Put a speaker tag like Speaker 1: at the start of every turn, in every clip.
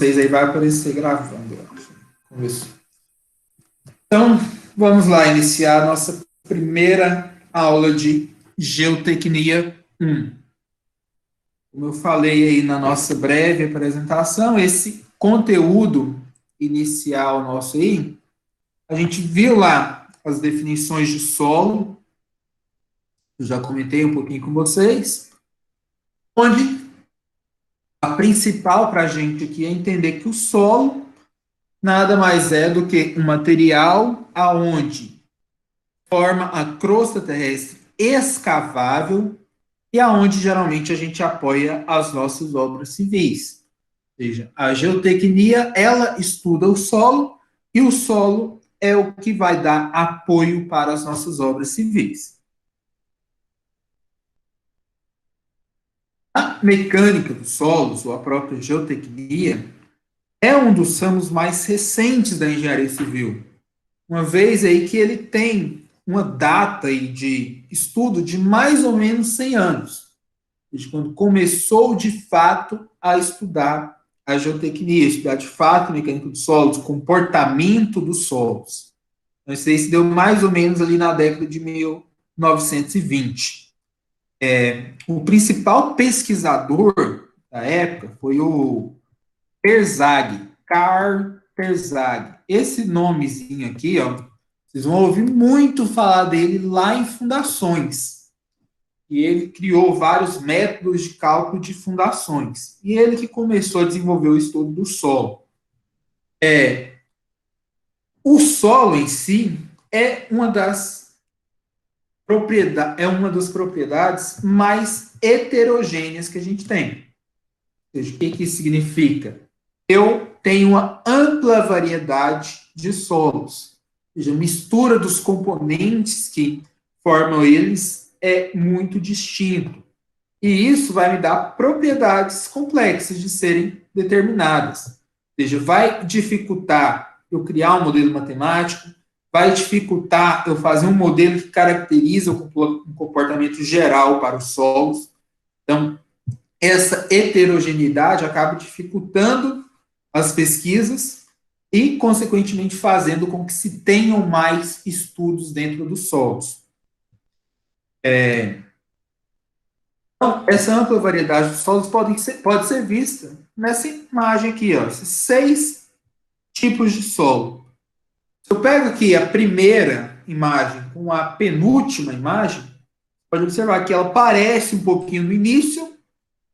Speaker 1: Vocês aí vai aparecer gravando. Começou. Então, vamos lá iniciar a nossa primeira aula de Geotecnia 1. Como eu falei aí na nossa breve apresentação, esse conteúdo inicial nosso aí, a gente viu lá as definições de solo, eu já comentei um pouquinho com vocês, onde a principal para a gente aqui é entender que o solo nada mais é do que um material aonde forma a crosta terrestre escavável e aonde geralmente a gente apoia as nossas obras civis. Ou seja, a geotecnia, ela estuda o solo e o solo é o que vai dar apoio para as nossas obras civis. A mecânica dos solos, ou a própria geotecnia, é um dos ramos mais recentes da engenharia civil, uma vez aí que ele tem uma data aí de estudo de mais ou menos 100 anos, desde quando começou de fato a estudar a geotecnia, estudar de fato a mecânica dos solos, o comportamento dos solos. Então, isso aí se deu mais ou menos ali na década de 1920. O principal pesquisador da época foi o Terzaghi, Carl Terzaghi. Esse nomezinho aqui, ó, vocês vão ouvir muito falar dele lá em fundações. E ele criou vários métodos de cálculo de fundações. E ele que começou a desenvolver o estudo do solo. O solo em si é uma das propriedades mais heterogêneas que a gente tem. Ou seja, o que isso significa? Eu tenho uma ampla variedade de solos. Ou seja, a mistura dos componentes que formam eles é muito distinto. E isso vai me dar propriedades complexas de serem determinadas. Ou seja, vai dificultar eu criar um modelo matemático, vai dificultar eu fazer um modelo que caracteriza o comportamento geral para os solos. Então, essa heterogeneidade acaba dificultando as pesquisas e, consequentemente, fazendo com que se tenham mais estudos dentro dos solos. Então, essa ampla variedade dos solos pode ser vista nessa imagem aqui, ó, esses 6 tipos de solo. Se eu pego aqui a primeira imagem com a penúltima imagem, pode observar que ela parece um pouquinho no início,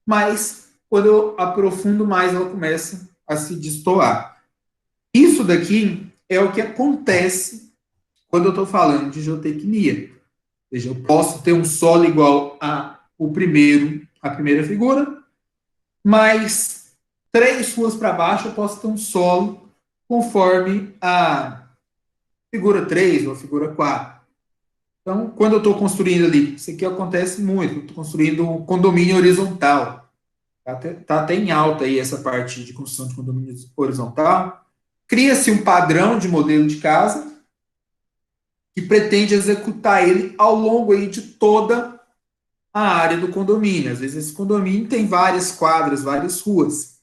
Speaker 1: mas quando eu aprofundo mais, ela começa a se destoar. Isso daqui é o que acontece quando eu estou falando de geotecnia. Ou seja, eu posso ter um solo igual a primeira figura, mas 3 ruas para baixo eu posso ter um solo conforme a figura 3 ou a figura 4. Então, quando eu estou construindo ali, isso aqui acontece muito, eu estou construindo um condomínio horizontal. Está até em alta aí essa parte de construção de condomínio horizontal. Cria-se um padrão de modelo de casa que pretende executar ele ao longo aí de toda a área do condomínio. Às vezes esse condomínio tem várias quadras, várias ruas.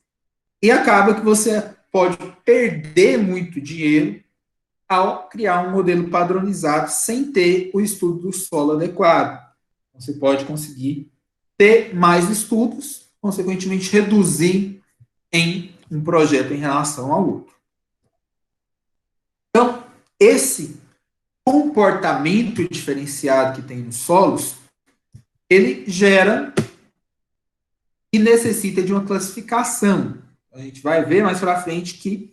Speaker 1: E acaba que você pode perder muito dinheiro ao criar um modelo padronizado sem ter o estudo do solo adequado. Você pode conseguir ter mais estudos, consequentemente reduzir em um projeto em relação ao outro. Então, esse comportamento diferenciado que tem nos solos, ele gera e necessita de uma classificação. A gente vai ver mais para frente que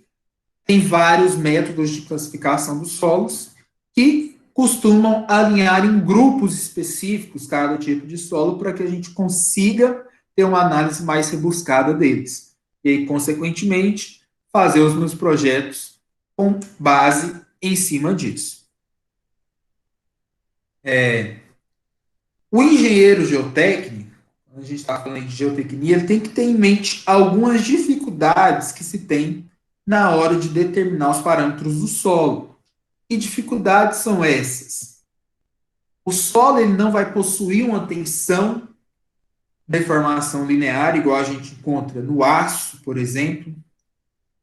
Speaker 1: tem vários métodos de classificação dos solos que costumam alinhar em grupos específicos cada tipo de solo para que a gente consiga ter uma análise mais rebuscada deles. E aí, consequentemente, fazer os meus projetos com base em cima disso. O engenheiro geotécnico, quando a gente está falando de geotecnia, ele tem que ter em mente algumas dificuldades que se tem na hora de determinar os parâmetros do solo. Que dificuldades são essas? O solo ele não vai possuir uma tensão de deformação linear, igual a gente encontra no aço, por exemplo.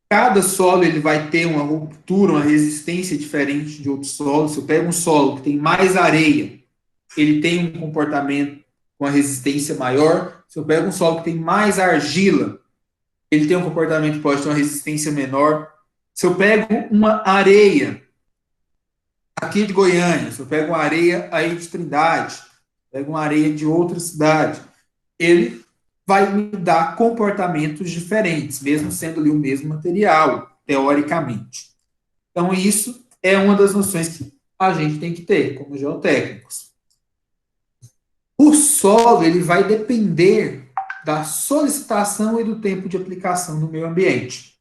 Speaker 1: Cada solo ele vai ter uma ruptura, uma resistência diferente de outros solos. Se eu pego um solo que tem mais areia, ele tem um comportamento com a resistência maior. Se eu pego um solo que tem mais argila, ele tem um comportamento que pode ter uma resistência menor. Se eu pego uma areia aqui de Goiânia, se eu pego uma areia aí de Trindade, pego uma areia de outra cidade, ele vai me dar comportamentos diferentes, mesmo sendo ali o mesmo material, teoricamente. Então, isso é uma das noções que a gente tem que ter como geotécnicos. O solo ele vai depender da solicitação e do tempo de aplicação no meio ambiente.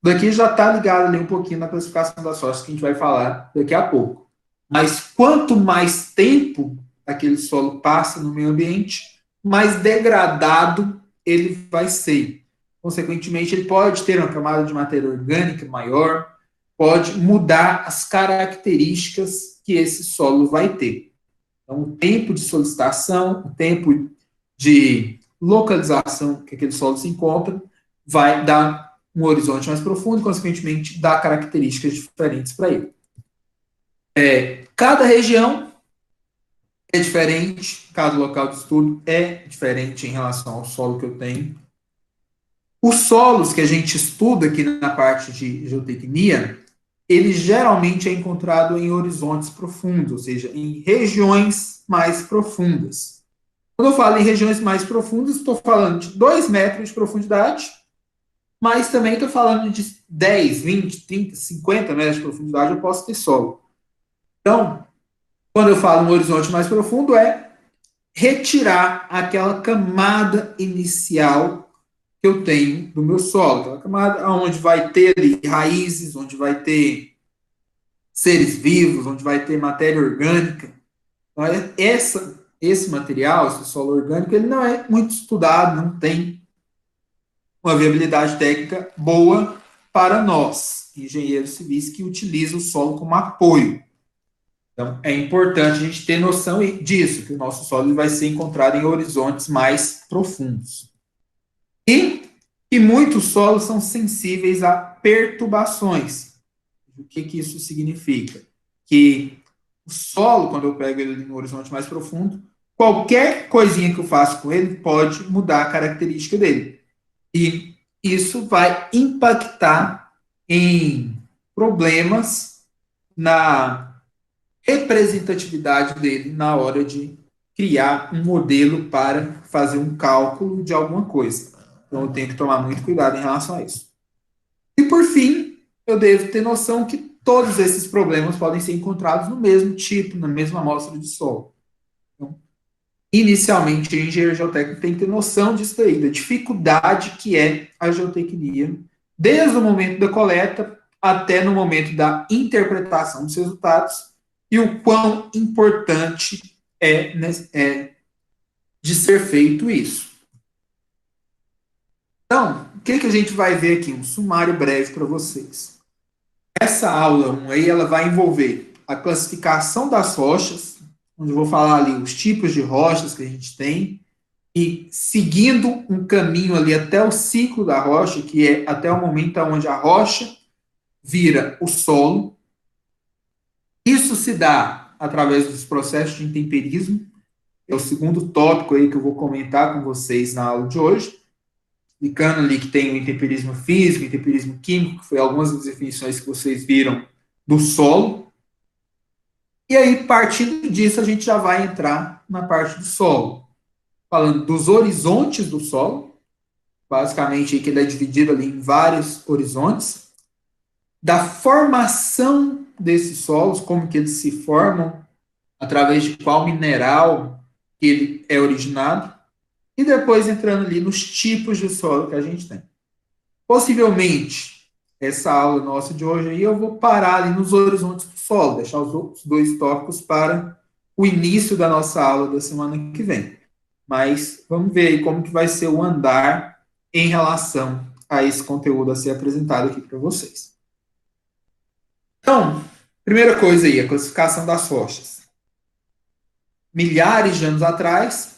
Speaker 1: Daqui já está ligado ali um pouquinho na classificação das rochas que a gente vai falar daqui a pouco. Mas quanto mais tempo aquele solo passa no meio ambiente, mais degradado ele vai ser. Consequentemente, ele pode ter uma camada de matéria orgânica maior, pode mudar as características que esse solo vai ter. Então, o tempo de solicitação, o tempo de localização que aquele solo se encontra, vai dar um horizonte mais profundo, consequentemente, dar características diferentes para ele. Cada região é diferente, cada local de estudo é diferente em relação ao solo que eu tenho. Os solos que a gente estuda aqui na parte de geotecnia, ele geralmente é encontrado em horizontes profundos, ou seja, em regiões mais profundas. Quando eu falo em regiões mais profundas, estou falando de 2 metros de profundidade, mas também estou falando de 10, 20, 30, 50 metros de profundidade, eu posso ter solo. Então, quando eu falo um horizonte mais profundo, é retirar aquela camada inicial que eu tenho do meu solo, aquela camada onde vai ter ali raízes, onde vai ter seres vivos, onde vai ter matéria orgânica. Então, esse material, esse solo orgânico, ele não é muito estudado, não tem uma viabilidade técnica boa para nós, engenheiros civis que utilizam o solo como apoio. Então, é importante a gente ter noção disso, que o nosso solo vai ser encontrado em horizontes mais profundos. E muitos solos são sensíveis a perturbações. O que isso significa? Que o solo, quando eu pego ele no horizonte mais profundo, qualquer coisinha que eu faça com ele pode mudar a característica dele. E isso vai impactar em problemas na representatividade dele na hora de criar um modelo para fazer um cálculo de alguma coisa. Então eu tenho que tomar muito cuidado em relação a isso. E por fim, eu devo ter noção que todos esses problemas podem ser encontrados no mesmo tipo, na mesma amostra de solo. Então, inicialmente, o engenheiro geotécnico tem que ter noção disso aí, da dificuldade que é a geotecnia, desde o momento da coleta até no momento da interpretação dos resultados, e o quão importante é de ser feito isso. Então, o que a gente vai ver aqui? Um sumário breve para vocês. Essa aula 1 aí, ela vai envolver a classificação das rochas, onde eu vou falar ali os tipos de rochas que a gente tem, e seguindo um caminho ali até o ciclo da rocha, que é até o momento onde a rocha vira o solo. Isso se dá através dos processos de intemperismo, é o segundo tópico aí que eu vou comentar com vocês na aula de hoje, explicando ali que tem o intemperismo físico, o intemperismo químico, que foi algumas das definições que vocês viram do solo. E aí, partindo disso, a gente já vai entrar na parte do solo, falando dos horizontes do solo, basicamente que ele é dividido ali em vários horizontes, da formação desses solos, como que eles se formam, através de qual mineral ele é originado, e depois entrando ali nos tipos de solo que a gente tem. Possivelmente, essa aula nossa de hoje aí, eu vou parar ali nos horizontes do solo, deixar os outros 2 tópicos para o início da nossa aula da semana que vem. Mas vamos ver aí como que vai ser o andar em relação a esse conteúdo a ser apresentado aqui para vocês. Então, primeira coisa aí, a classificação das rochas. Milhares de anos atrás,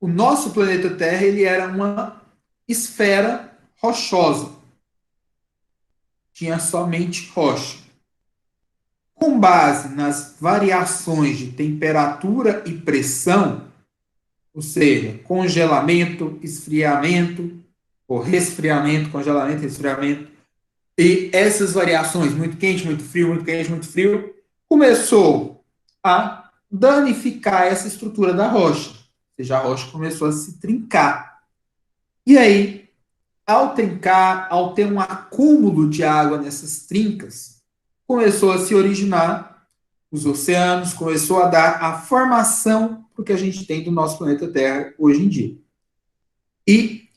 Speaker 1: o nosso planeta Terra ele era uma esfera rochosa. tinha somente rocha. Com base nas variações de temperatura e pressão, ou seja, congelamento, esfriamento, ou resfriamento, congelamento, resfriamento, e essas variações, muito quente, muito frio, muito quente, muito frio, começou a danificar essa estrutura da rocha. Ou seja, a rocha começou a se trincar. E aí, ao trincar, ao ter um acúmulo de água nessas trincas, começou a se originar os oceanos, começou a dar a formação para o que a gente tem do nosso planeta Terra hoje em dia. E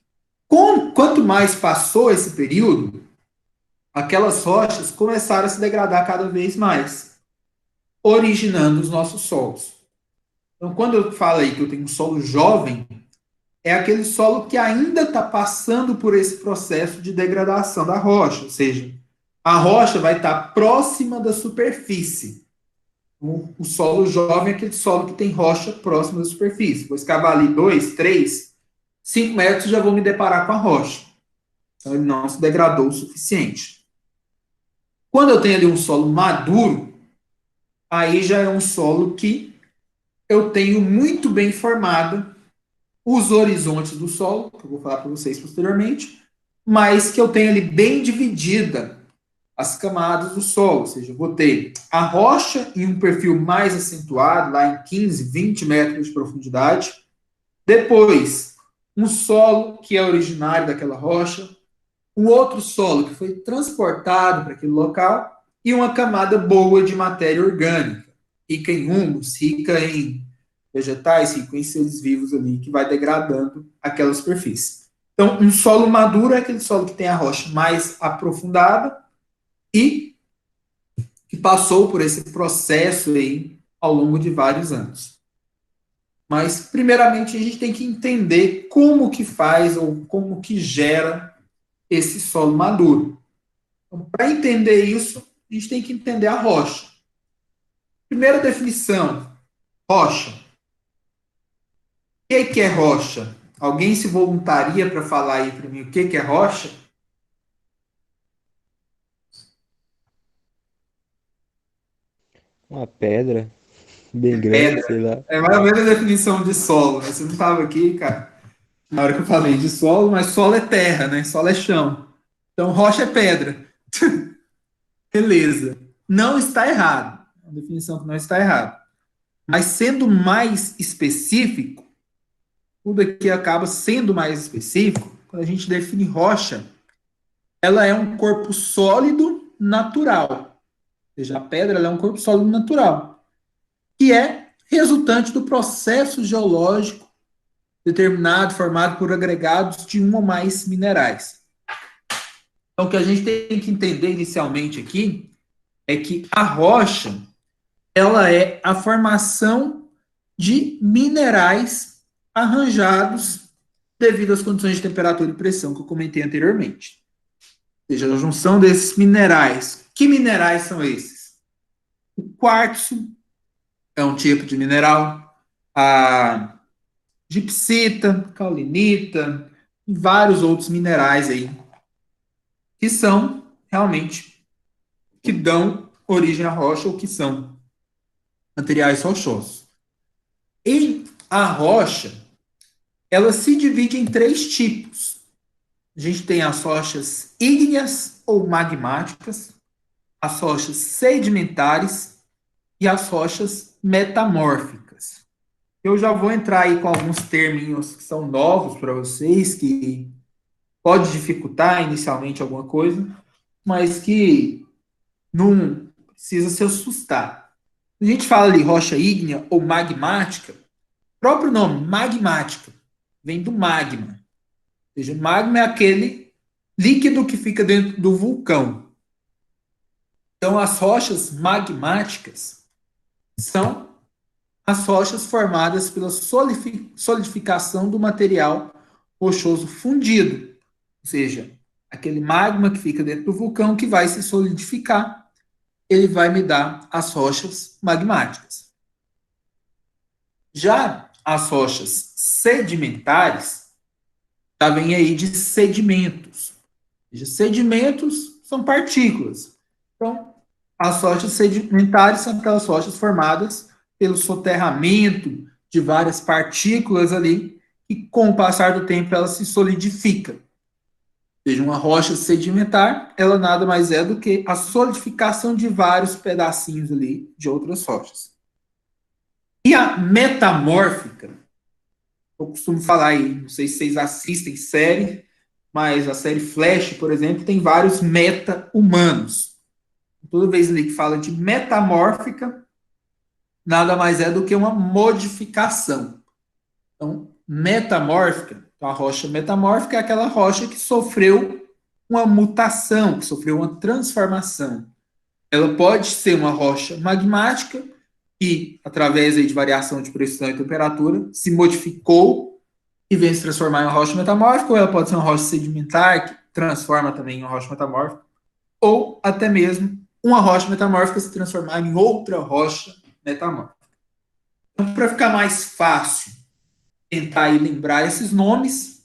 Speaker 1: quanto mais passou esse período, aquelas rochas começaram a se degradar cada vez mais, originando os nossos solos. Então, quando eu falo aí que eu tenho um solo jovem, é aquele solo que ainda está passando por esse processo de degradação da rocha, ou seja, a rocha vai estar próxima da superfície. O solo jovem é aquele solo que tem rocha próxima da superfície. Vou escavar ali 2, 3, 5 metros, já vou me deparar com a rocha. Então, ele não se degradou o suficiente. Quando eu tenho ali um solo maduro, aí já é um solo que eu tenho muito bem formado os horizontes do solo, que eu vou falar para vocês posteriormente, mas que eu tenho ali bem dividida as camadas do solo, ou seja, eu vou ter a rocha em um perfil mais acentuado, lá em 15, 20 metros de profundidade, depois um solo que é originário daquela rocha, um outro solo que foi transportado para aquele local e uma camada boa de matéria orgânica, rica em humus, rica em vegetais, rica em seres vivos ali, que vai degradando aquela superfície. Então, um solo maduro é aquele solo que tem a rocha mais aprofundada e que passou por esse processo aí ao longo de vários anos. Mas, primeiramente, a gente tem que entender como que faz ou como que gera esse solo maduro. Então, para entender isso, a gente tem que entender a rocha. Primeira definição, rocha. O que é rocha? Alguém se voluntaria para falar aí para mim o que é rocha?
Speaker 2: Uma pedra bem grande,
Speaker 1: Pedra.
Speaker 2: sei lá.
Speaker 1: É mais ou menos a definição de solo, né? Você não estava aqui, cara, na hora que eu falei de solo, mas solo é terra, né? Solo é chão. Então, rocha é pedra. Beleza. Não está errado. É uma definição que não está errada. Mas sendo mais específico, tudo aqui acaba sendo mais específico. Quando a gente define rocha, ela é um corpo sólido natural. Ou seja, a pedra ela é um corpo sólido natural, que é resultante do processo geológico determinado, formado por agregados de um ou mais minerais. Então, o que a gente tem que entender inicialmente aqui é que a rocha ela é a formação de minerais arranjados devido às condições de temperatura e pressão que eu comentei anteriormente. Ou seja, a junção desses minerais. Que minerais são esses? O quartzo é um tipo de mineral, a gipsita, caulinita e vários outros minerais aí que são realmente que dão origem à rocha ou que são materiais rochosos. E a rocha, ela se divide em três tipos. A gente tem as rochas ígneas ou magmáticas, as rochas sedimentares e as rochas metamórficas. Eu já vou entrar aí com alguns termos que são novos para vocês, que pode dificultar inicialmente alguma coisa, mas que não precisa se assustar. A gente fala ali rocha ígnea ou magmática, o próprio nome, magmática, vem do magma. Ou seja, magma é aquele líquido que fica dentro do vulcão. Então, as rochas magmáticas são as rochas formadas pela solidificação do material rochoso fundido. Ou seja, aquele magma que fica dentro do vulcão que vai se solidificar, ele vai me dar as rochas magmáticas. Já as rochas sedimentares, já vem aí de sedimentos. Sedimentos são partículas. Então, as rochas sedimentares são aquelas rochas formadas pelo soterramento de várias partículas ali, e com o passar do tempo ela se solidifica. Ou seja, uma rocha sedimentar, ela nada mais é do que a solidificação de vários pedacinhos ali de outras rochas. E a metamórfica, eu costumo falar aí, não sei se vocês assistem série, mas a série Flash, por exemplo, tem vários meta-humanos. Toda vez ali que fala de metamórfica, nada mais é do que uma modificação. Então, metamórfica, então a rocha metamórfica é aquela rocha que sofreu uma mutação, que sofreu uma transformação. Ela pode ser uma rocha magmática, que, através aí de variação de pressão e temperatura, se modificou e vem se transformar em uma rocha metamórfica, ou ela pode ser uma rocha sedimentar, que transforma também em uma rocha metamórfica, ou até mesmo uma rocha metamórfica se transformar em outra rocha metamórfica. Então, para ficar mais fácil tentar aí lembrar esses nomes,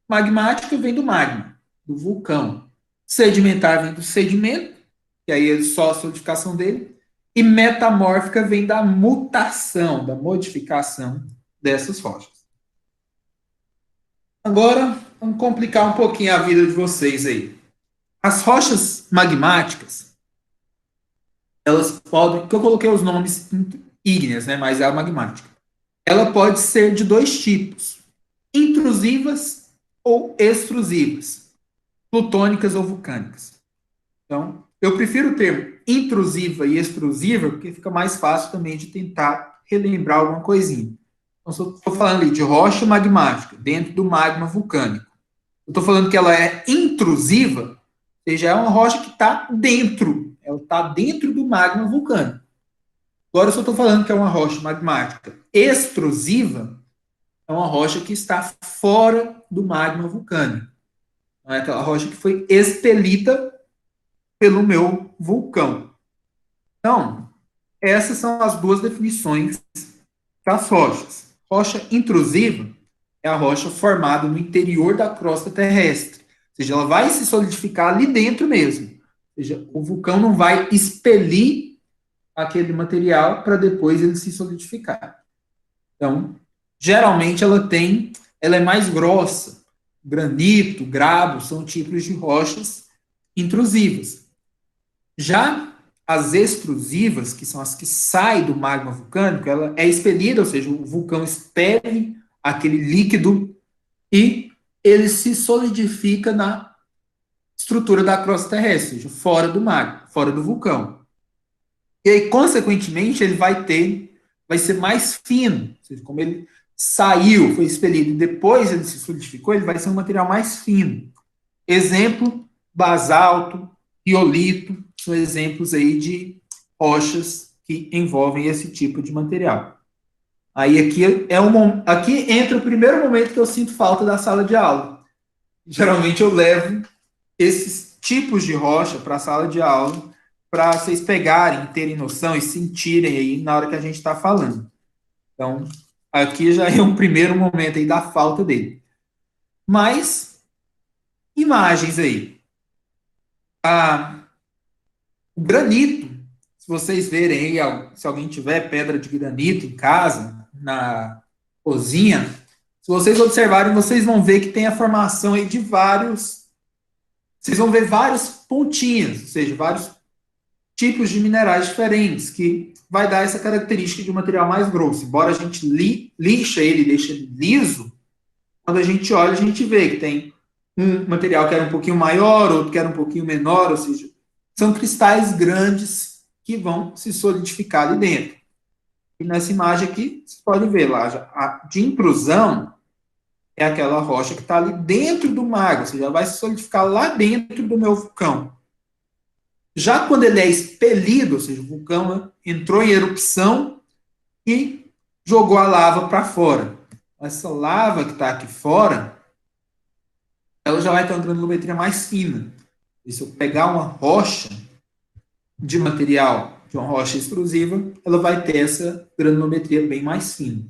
Speaker 1: magmática vem do magma, do vulcão. Sedimentar vem do sedimento, que aí é só a solidificação dele. E metamórfica vem da mutação, da modificação dessas rochas. Agora, vamos complicar um pouquinho a vida de vocês aí. As rochas magmáticas, elas podem, porque eu coloquei os nomes ígneas, né, mas é a magmática. Ela pode ser de dois tipos, intrusivas ou extrusivas, plutônicas ou vulcânicas. Então, eu prefiro o termo intrusiva e extrusiva, porque fica mais fácil também de tentar relembrar alguma coisinha. Então, estou falando ali de rocha magmática, dentro do magma vulcânico. Eu estou falando que ela é intrusiva, ou seja, é uma rocha que está dentro, ela está dentro do magma vulcânico. Agora, se eu estou falando que é uma rocha magmática extrusiva, é uma rocha que está fora do magma vulcânico. Não é aquela rocha que foi expelida pelo meu vulcão. Então, essas são as duas definições das rochas. Rocha intrusiva é a rocha formada no interior da crosta terrestre. Ou seja, ela vai se solidificar ali dentro mesmo. Ou seja, o vulcão não vai expelir aquele material para depois ele se solidificar. Então, geralmente ela é mais grossa. Granito, grabo são tipos de rochas intrusivas. Já as extrusivas, que são as que saem do magma vulcânico, ela é expelida, ou seja, o vulcão expele aquele líquido e ele se solidifica na estrutura da crosta terrestre, ou seja, fora do magma, fora do vulcão. E aí, consequentemente, ele vai ser mais fino, ou seja, como ele saiu, foi expelido e depois ele se solidificou, ele vai ser um material mais fino. Exemplo, basalto, riolito, são exemplos aí de rochas que envolvem esse tipo de material. Aí aqui entra o primeiro momento que eu sinto falta da sala de aula. Geralmente eu levo esses tipos de rocha para a sala de aula para vocês pegarem, terem noção e sentirem aí na hora que a gente está falando. Então, aqui já é um primeiro momento aí da falta dele. Mas, imagens aí. O granito, se vocês verem aí, se alguém tiver pedra de granito em casa, na cozinha, se vocês observarem, vocês vão ver que tem a formação aí de vários. Vocês vão ver vários pontinhos, ou seja, vários tipos de minerais diferentes, que vai dar essa característica de um material mais grosso. Embora a gente lixa ele, deixa ele liso, quando a gente olha, a gente vê que tem um material que era um pouquinho maior, outro que era um pouquinho menor, ou seja, são cristais grandes que vão se solidificar ali dentro. E nessa imagem aqui, vocês podem ver lá, a de intrusão é aquela rocha que está ali dentro do magma, ou seja, vai se solidificar lá dentro do meu vulcão. Já quando ele é expelido, ou seja, o vulcão entrou em erupção e jogou a lava para fora. Essa lava que está aqui fora, ela já vai ter uma granulometria mais fina. E se eu pegar uma rocha de material, de uma rocha extrusiva, ela vai ter essa granulometria bem mais fina.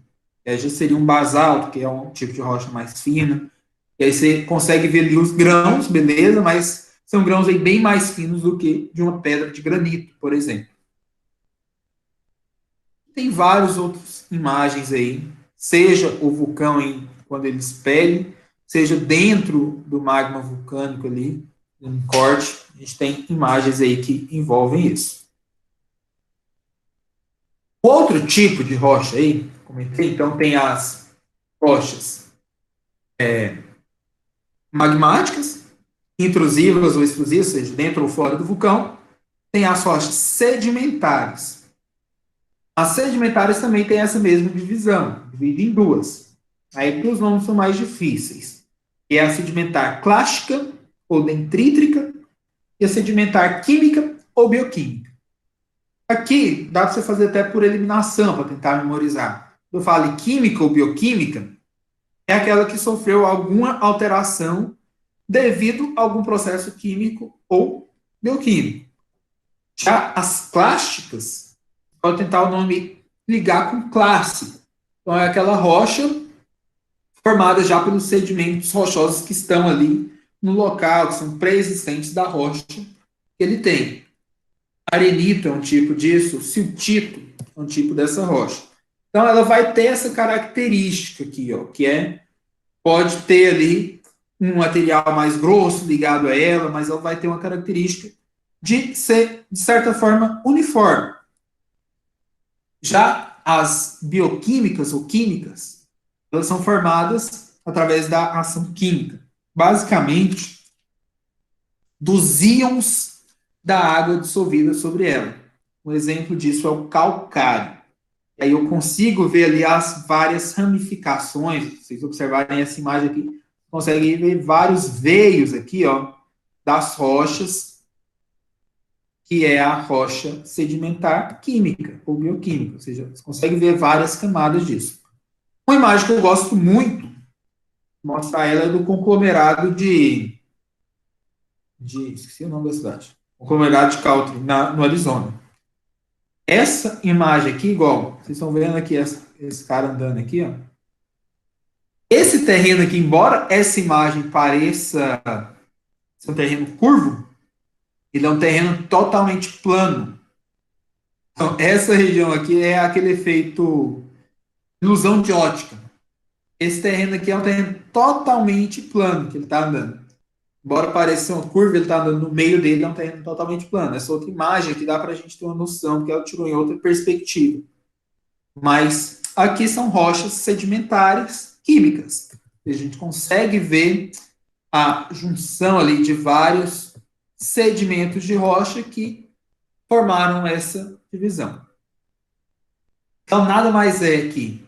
Speaker 1: Já seria um basalto, que é um tipo de rocha mais fina. E aí você consegue ver ali os grãos, beleza, mas são grãos aí bem mais finos do que de uma pedra de granito, por exemplo. Tem várias outras imagens aí, seja o vulcão quando ele expele, seja dentro do magma vulcânico ali, um corte, a gente tem imagens aí que envolvem isso. O outro tipo de rocha aí, comentei, então tem as rochas magmáticas, intrusivas ou extrusivas, seja dentro ou fora do vulcão, tem as rochas sedimentares. As sedimentares também têm essa mesma divisão, divide em duas. Aí que os nomes são mais difíceis. Que é a sedimentar clástica ou dendrítica e a sedimentar química ou bioquímica. Aqui dá para você fazer até por eliminação, para tentar memorizar. Quando eu falo química ou bioquímica, é aquela que sofreu alguma alteração devido a algum processo químico ou bioquímico. Já as clásticas, pode tentar o nome ligar com clássico. Então, é aquela rocha formada já pelos sedimentos rochosos que estão ali no local, que são pré-existentes da rocha que ele tem. Arenito é um tipo disso, siltito é um tipo dessa rocha. Então, ela vai ter essa característica aqui, ó, que pode ter ali um material mais grosso ligado a ela, mas ela vai ter uma característica de ser, de certa forma, uniforme. Já as bioquímicas ou químicas, elas são formadas através da ação química. Basicamente, dos íons da água dissolvida sobre ela. Um exemplo disso é o calcário. E aí eu consigo ver ali as várias ramificações. Se vocês observarem essa imagem aqui, conseguem ver vários veios aqui, ó, das rochas, que é a rocha sedimentar química ou bioquímica. Ou seja, você consegue ver várias camadas disso. Uma imagem que eu gosto muito, mostrar ela é do conglomerado esqueci o nome da cidade. Conglomerado de Caltrim, no Arizona. Essa imagem aqui, igual, vocês estão vendo aqui esse cara andando aqui, ó. Esse terreno aqui, embora essa imagem pareça ser um terreno curvo, ele é um terreno totalmente plano. Então, essa região aqui é aquele efeito ilusão de ótica. Esse terreno aqui é um terreno totalmente plano que ele está andando. Embora pareça ser uma curva, ele está andando no meio dele, é um terreno totalmente plano. Essa outra imagem aqui dá para a gente ter uma noção, porque ela tirou em outra perspectiva. Mas aqui são rochas sedimentares químicas. A gente consegue ver a junção ali de vários sedimentos de rocha que formaram essa divisão. Então, nada mais é que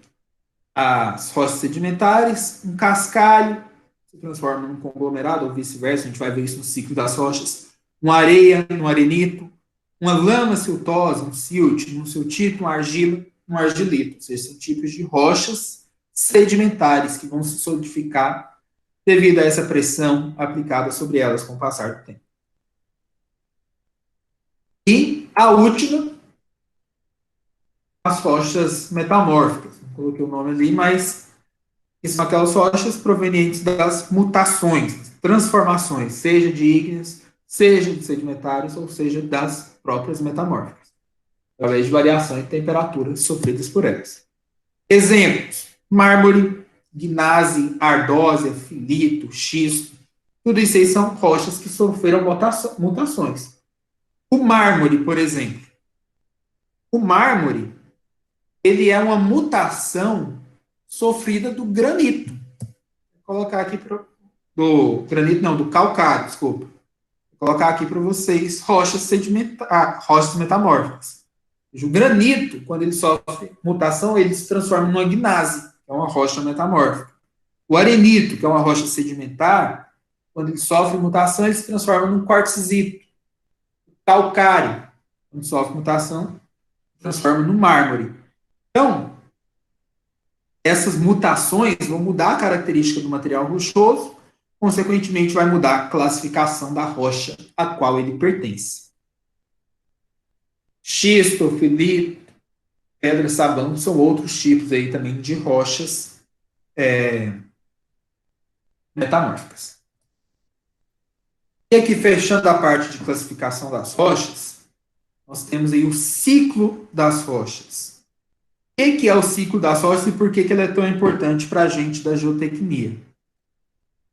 Speaker 1: as rochas sedimentares, um cascalho se transforma num conglomerado, ou vice-versa, a gente vai ver isso no ciclo das rochas, uma areia, um arenito, uma lama siltosa, um silt, um siltito, uma argila, um argilito. Ou seja, são tipos de rochas sedimentares que vão se solidificar devido a essa pressão aplicada sobre elas com o passar do tempo. E a última, as rochas metamórficas. Não coloquei o nome ali, mas são aquelas rochas provenientes das mutações, transformações, seja de ígneas, seja de sedimentares, ou seja das próprias metamórficas, através de variações de temperaturas sofridas por elas. Exemplos: mármore, gnase, ardósia, filito, xisto. Tudo isso aí são rochas que sofreram mutações. O mármore, por exemplo. O mármore, ele é uma mutação sofrida do granito. Vou colocar aqui do granito, não, do calcário, desculpa. Vou colocar aqui para vocês rochas rochas metamórficas. O granito, quando ele sofre mutação, ele se transforma numa gnase, que é uma rocha metamórfica. O arenito, que é uma rocha sedimentar, quando ele sofre mutação, ele se transforma num quartzito. O calcário, quando sofre mutação, se transforma no mármore. Então, essas mutações vão mudar a característica do material rochoso, consequentemente vai mudar a classificação da rocha a qual ele pertence. Xisto, filito, pedra sabão são outros tipos aí também de rochas metamórficas. E aqui, fechando a parte de classificação das rochas, nós temos aí o ciclo das rochas. O que é o ciclo das rochas e por que ele é tão importante para a gente da geotecnia?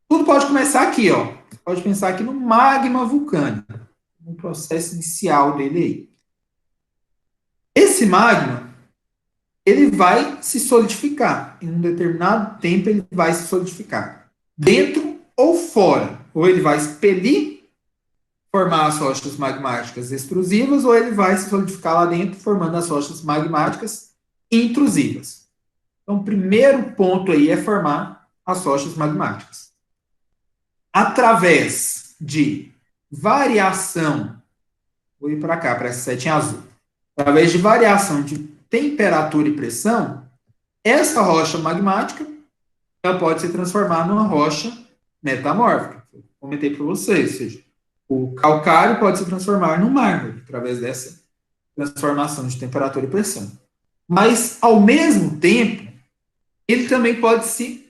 Speaker 1: Tudo pode começar aqui, ó. Você pode pensar aqui no magma vulcânico, no processo inicial dele aí. Esse magma, ele vai se solidificar. Em um determinado tempo, ele vai se solidificar. Dentro ou fora. Ou ele vai expelir, formar as rochas magmáticas extrusivas, ou ele vai se solidificar lá dentro, formando as rochas magmáticas intrusivas. Então, o primeiro ponto aí é formar as rochas magmáticas. Através de variação, vou ir para cá, para essa setinha azul. Através de variação de temperatura e pressão, essa rocha magmática ela pode se transformar numa rocha metamórfica. Eu comentei para vocês, ou seja, o calcário pode se transformar num mármore, através dessa transformação de temperatura e pressão. Mas, ao mesmo tempo, ele também pode se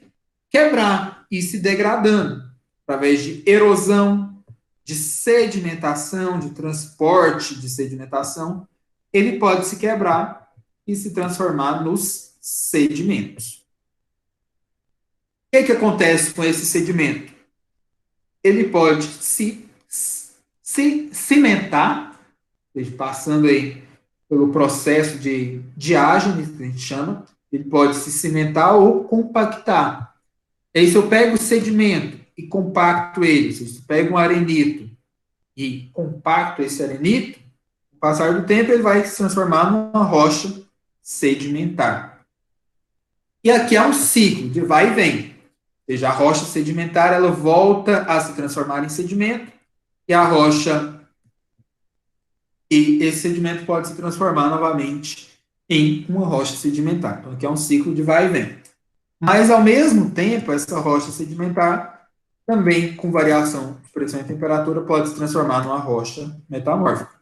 Speaker 1: quebrar e se degradando, através de erosão, de sedimentação, de transporte de sedimentação, ele pode se quebrar e se transformar nos sedimentos. O que acontece com esse sedimento? Ele pode se cimentar, passando aí pelo processo de diágese, que a gente chama, ele pode se cimentar ou compactar. E aí, se eu pego o sedimento e compacto ele, se eu pego um arenito e compacto esse arenito, com o passar do tempo ele vai se transformar numa rocha sedimentar. E aqui há um ciclo de vai e vem. Ou seja, a rocha sedimentar ela volta a se transformar em sedimento e a rocha e esse sedimento pode se transformar novamente em uma rocha sedimentar. Então aqui é um ciclo de vai e vem. Mas ao mesmo tempo essa rocha sedimentar também com variação de pressão e temperatura pode se transformar numa rocha metamórfica.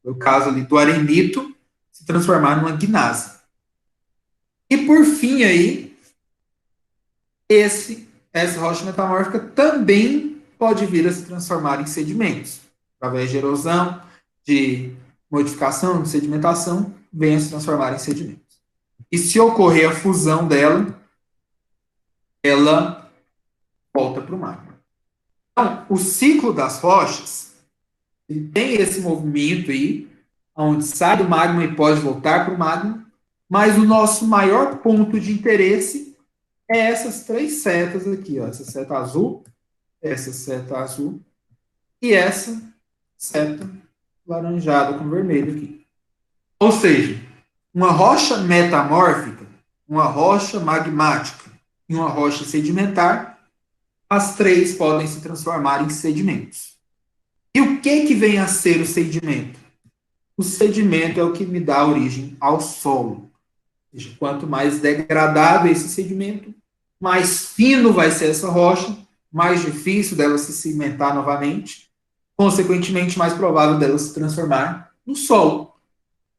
Speaker 1: No caso ali do arenito se transformar numa gnase. E por fim aí essa rocha metamórfica também pode vir a se transformar em sedimentos, através de erosão, de modificação, de sedimentação, vem a se transformar em sedimentos. E se ocorrer a fusão dela, ela volta para o magma. Então, o ciclo das rochas, ele tem esse movimento aí, onde sai do magma e pode voltar para o magma, mas o nosso maior ponto de interesse é essas três setas aqui, ó, essa seta azul e essa seta laranjada com vermelho aqui. Ou seja, uma rocha metamórfica, uma rocha magmática e uma rocha sedimentar, as três podem se transformar em sedimentos. E o que vem a ser o sedimento? O sedimento é o que me dá origem ao solo. Ou seja, quanto mais degradado esse sedimento, mais fino vai ser essa rocha, mais difícil dela se cimentar novamente, consequentemente, mais provável dela se transformar no solo.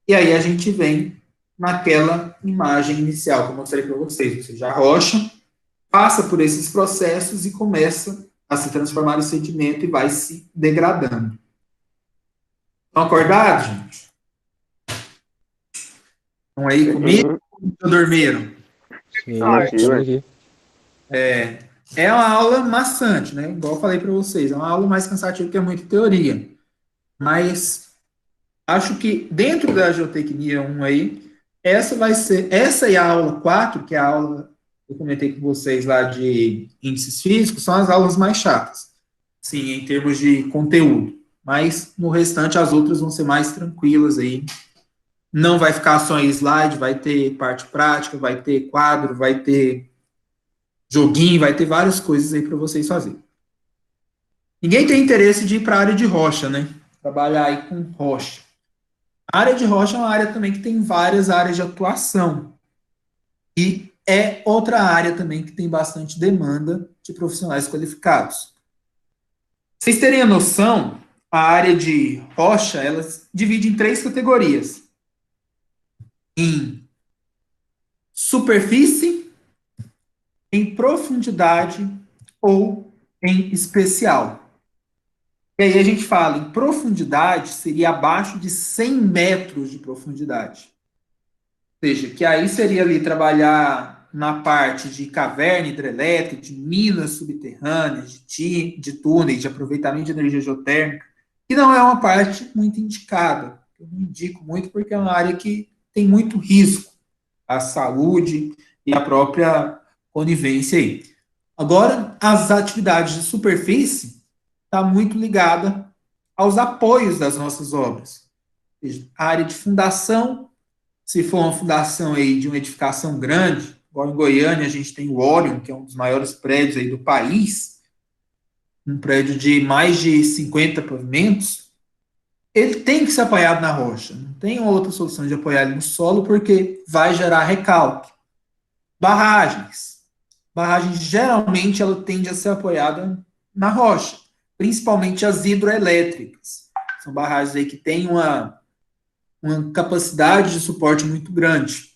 Speaker 1: E aí a gente vem naquela imagem inicial que eu mostrei para vocês, ou seja, a rocha passa por esses processos e começa a se transformar em sedimento e vai se degradando. Estão acordados, gente? Estão aí comigo ou dormiram?
Speaker 2: Aqui.
Speaker 1: É uma aula maçante, né? Igual eu falei para vocês, é uma aula mais cansativa que é muita teoria. Mas acho que dentro da Geotecnia 1 aí, essa e a aula 4, que é a aula que eu comentei com vocês lá de índices físicos, são as aulas mais chatas. Sim, em termos de conteúdo. Mas no restante as outras vão ser mais tranquilas aí. Não vai ficar só em slide, vai ter parte prática, vai ter quadro, vai ter joguinho, vai ter várias coisas aí para vocês fazerem. Ninguém tem interesse de ir para a área de rocha, né? Trabalhar aí com rocha. A área de rocha é uma área também que tem várias áreas de atuação. E é outra área também que tem bastante demanda de profissionais qualificados. Vocês terem a noção, a área de rocha, ela se divide em três categorias. Em superfície, em profundidade ou em especial. E aí a gente fala em profundidade, seria abaixo de 100 metros de profundidade. Ou seja, que aí seria ali trabalhar na parte de caverna hidrelétrica, de minas subterrâneas, de túneis, de aproveitamento de energia geotérmica, que não é uma parte muito indicada. Eu não indico muito porque é uma área que tem muito risco à saúde e à própria conivência aí. Agora, as atividades de superfície está muito ligada aos apoios das nossas obras. A área de fundação, se for uma fundação aí de uma edificação grande, igual em Goiânia a gente tem o Orion, que é um dos maiores prédios aí do país, um prédio de mais de 50 pavimentos, ele tem que ser apoiado na rocha. Não tem outra solução de apoiar ele no solo, porque vai gerar recalque. Barragens. Barragens, geralmente, ela tende a ser apoiada na rocha, principalmente as hidroelétricas. São barragens aí que têm uma capacidade de suporte muito grande.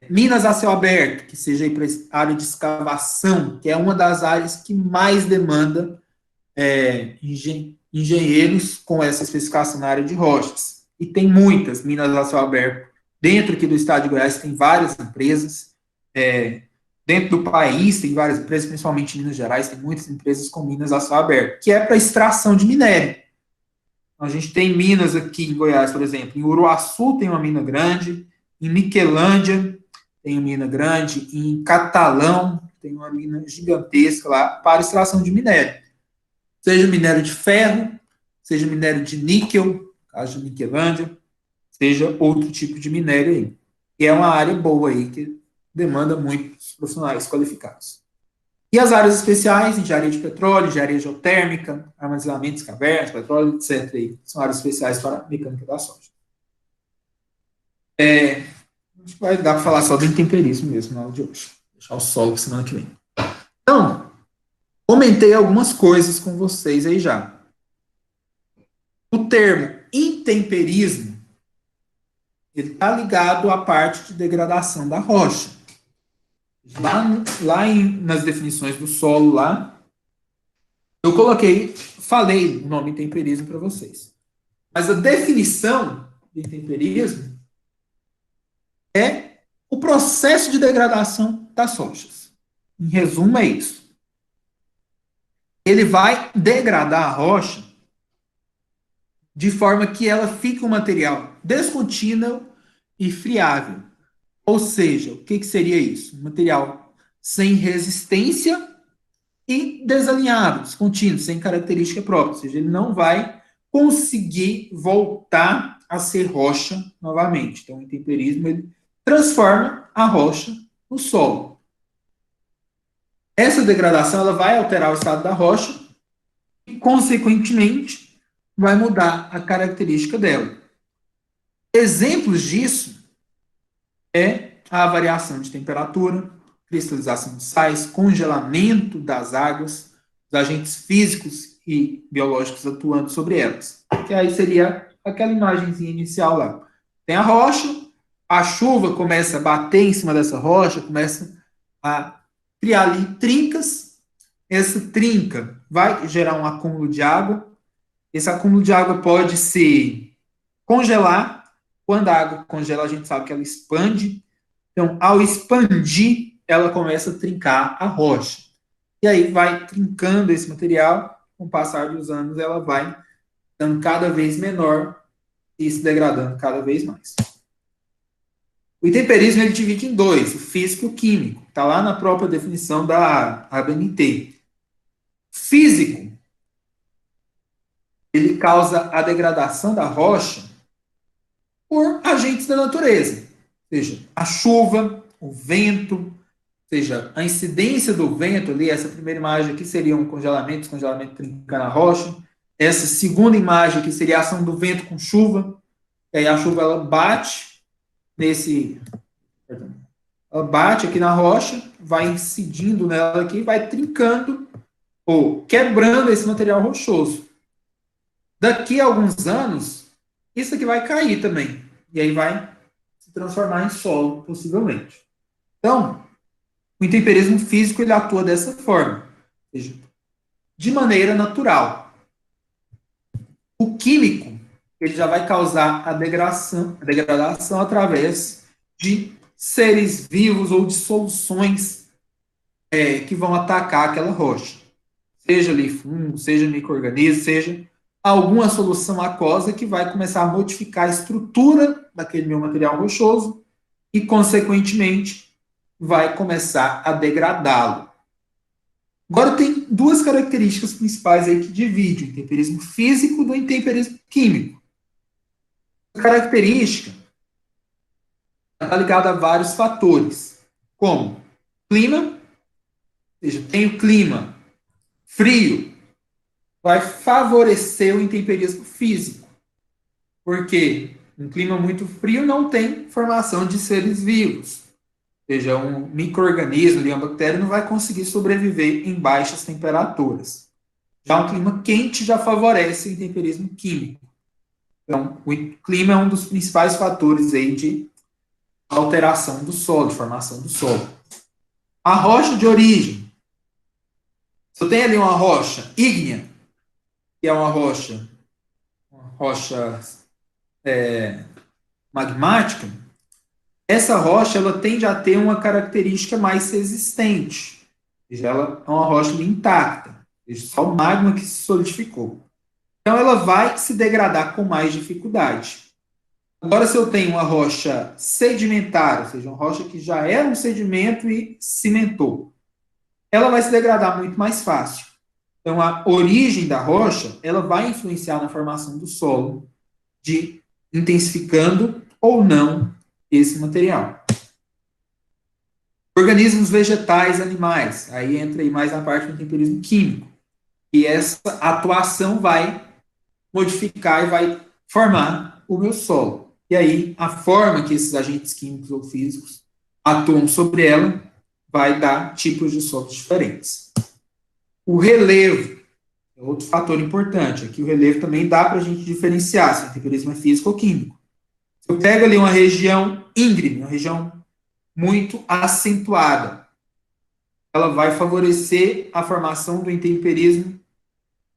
Speaker 1: Minas a céu aberto, que seja para a área de escavação, que é uma das áreas que mais demanda engenheiros com essa especificação na área de rochas. E tem muitas minas a céu aberto. Dentro aqui do estado de Goiás tem várias empresas. Dentro do país tem várias empresas, principalmente em Minas Gerais, tem muitas empresas com minas a céu aberto, que é para extração de minério. A gente tem minas aqui em Goiás, por exemplo. Em Uruaçu tem uma mina grande, em Niquelândia tem uma mina grande, em Catalão tem uma mina gigantesca lá para extração de minério. Seja minério de ferro, seja minério de níquel, caso de Niquelândia, seja outro tipo de minério aí. E é uma área boa aí, que demanda muitos profissionais qualificados. E as áreas especiais, engenharia de petróleo, engenharia geotérmica, armazenamentos, cavernas, petróleo, etc. Aí, são áreas especiais para a mecânica da soja. Acho que vai dar para falar só do intemperismo mesmo na aula de hoje. Vou deixar o solo para semana que vem. Então, comentei algumas coisas com vocês aí já. O termo intemperismo, ele está ligado à parte de degradação da rocha. Nas definições do solo lá, eu falei o nome intemperismo para vocês. Mas a definição de intemperismo é o processo de degradação das rochas. Em resumo, é isso. Ele vai degradar a rocha de forma que ela fique um material descontínuo e friável. Ou seja, o que seria isso? Um material sem resistência e desalinhado, descontínuo, sem característica própria. Ou seja, ele não vai conseguir voltar a ser rocha novamente. Então, o intemperismo ele transforma a rocha no solo. Essa degradação ela vai alterar o estado da rocha e, consequentemente, vai mudar a característica dela. Exemplos disso é a variação de temperatura, cristalização de sais, congelamento das águas, os agentes físicos e biológicos atuando sobre elas. Que aí seria aquela imagenzinha inicial lá. Tem a rocha, a chuva começa a bater em cima dessa rocha, começa a criar ali trincas. Essa trinca vai gerar um acúmulo de água. Esse acúmulo de água pode se congelar. Quando a água congela, a gente sabe que ela expande. Então, ao expandir, ela começa a trincar a rocha. E aí vai trincando esse material. Com o passar dos anos, ela vai ficando cada vez menor e se degradando cada vez mais. O intemperismo ele divide em dois, o físico e o químico. Está lá na própria definição da ABNT. Físico, ele causa a degradação da rocha por agentes da natureza. Ou seja, a chuva, o vento, ou seja, a incidência do vento ali, essa primeira imagem aqui seria um congelamento, descongelamento trincando a rocha. Essa segunda imagem aqui seria a ação do vento com chuva. E aí a chuva ela bate ela bate aqui na rocha, vai incidindo nela aqui, vai trincando ou quebrando esse material rochoso. Daqui a alguns anos, isso aqui vai cair também. E aí vai se transformar em solo, possivelmente. Então, O intemperismo físico ele atua dessa forma, ou seja, de maneira natural. O químico ele já vai causar a degradação através de seres vivos ou de soluções que vão atacar aquela rocha. Seja ali fungo, seja micro-organismo, seja alguma solução aquosa que vai começar a modificar a estrutura daquele meu material rochoso e, consequentemente, vai começar a degradá-lo. Agora, tem duas características principais aí que dividem o intemperismo físico do intemperismo químico. A característica está ligada a vários fatores, como clima, ou seja, tem o clima frio, vai favorecer o intemperismo físico, porque um clima muito frio não tem formação de seres vivos, ou seja, um micro-organismo, uma bactéria, não vai conseguir sobreviver em baixas temperaturas. Já um clima quente já favorece o intemperismo químico. Então, o clima é um dos principais fatores aí de alteração do solo, de formação do solo. A rocha de origem. Se eu tenho ali uma rocha ígnea, que é uma rocha magmática, essa rocha ela tende a ter uma característica mais resistente. Ou seja, ela é uma rocha intacta. Ou seja, só o magma que se solidificou. Então, ela vai se degradar com mais dificuldade. Agora, se eu tenho uma rocha sedimentar, ou seja, uma rocha que já era um sedimento e cimentou, ela vai se degradar muito mais fácil. Então, a origem da rocha, ela vai influenciar na formação do solo, de intensificando ou não esse material. Organismos vegetais, animais, aí entra aí mais na parte do intemperismo químico. E essa atuação vai modificar e vai formar o meu solo. E aí, a forma que esses agentes químicos ou físicos atuam sobre ela vai dar tipos de solos diferentes. O relevo é outro fator importante. Aqui o relevo também dá para a gente diferenciar se o intemperismo é físico ou químico. Se eu pego ali uma região íngreme, uma região muito acentuada, ela vai favorecer a formação do intemperismo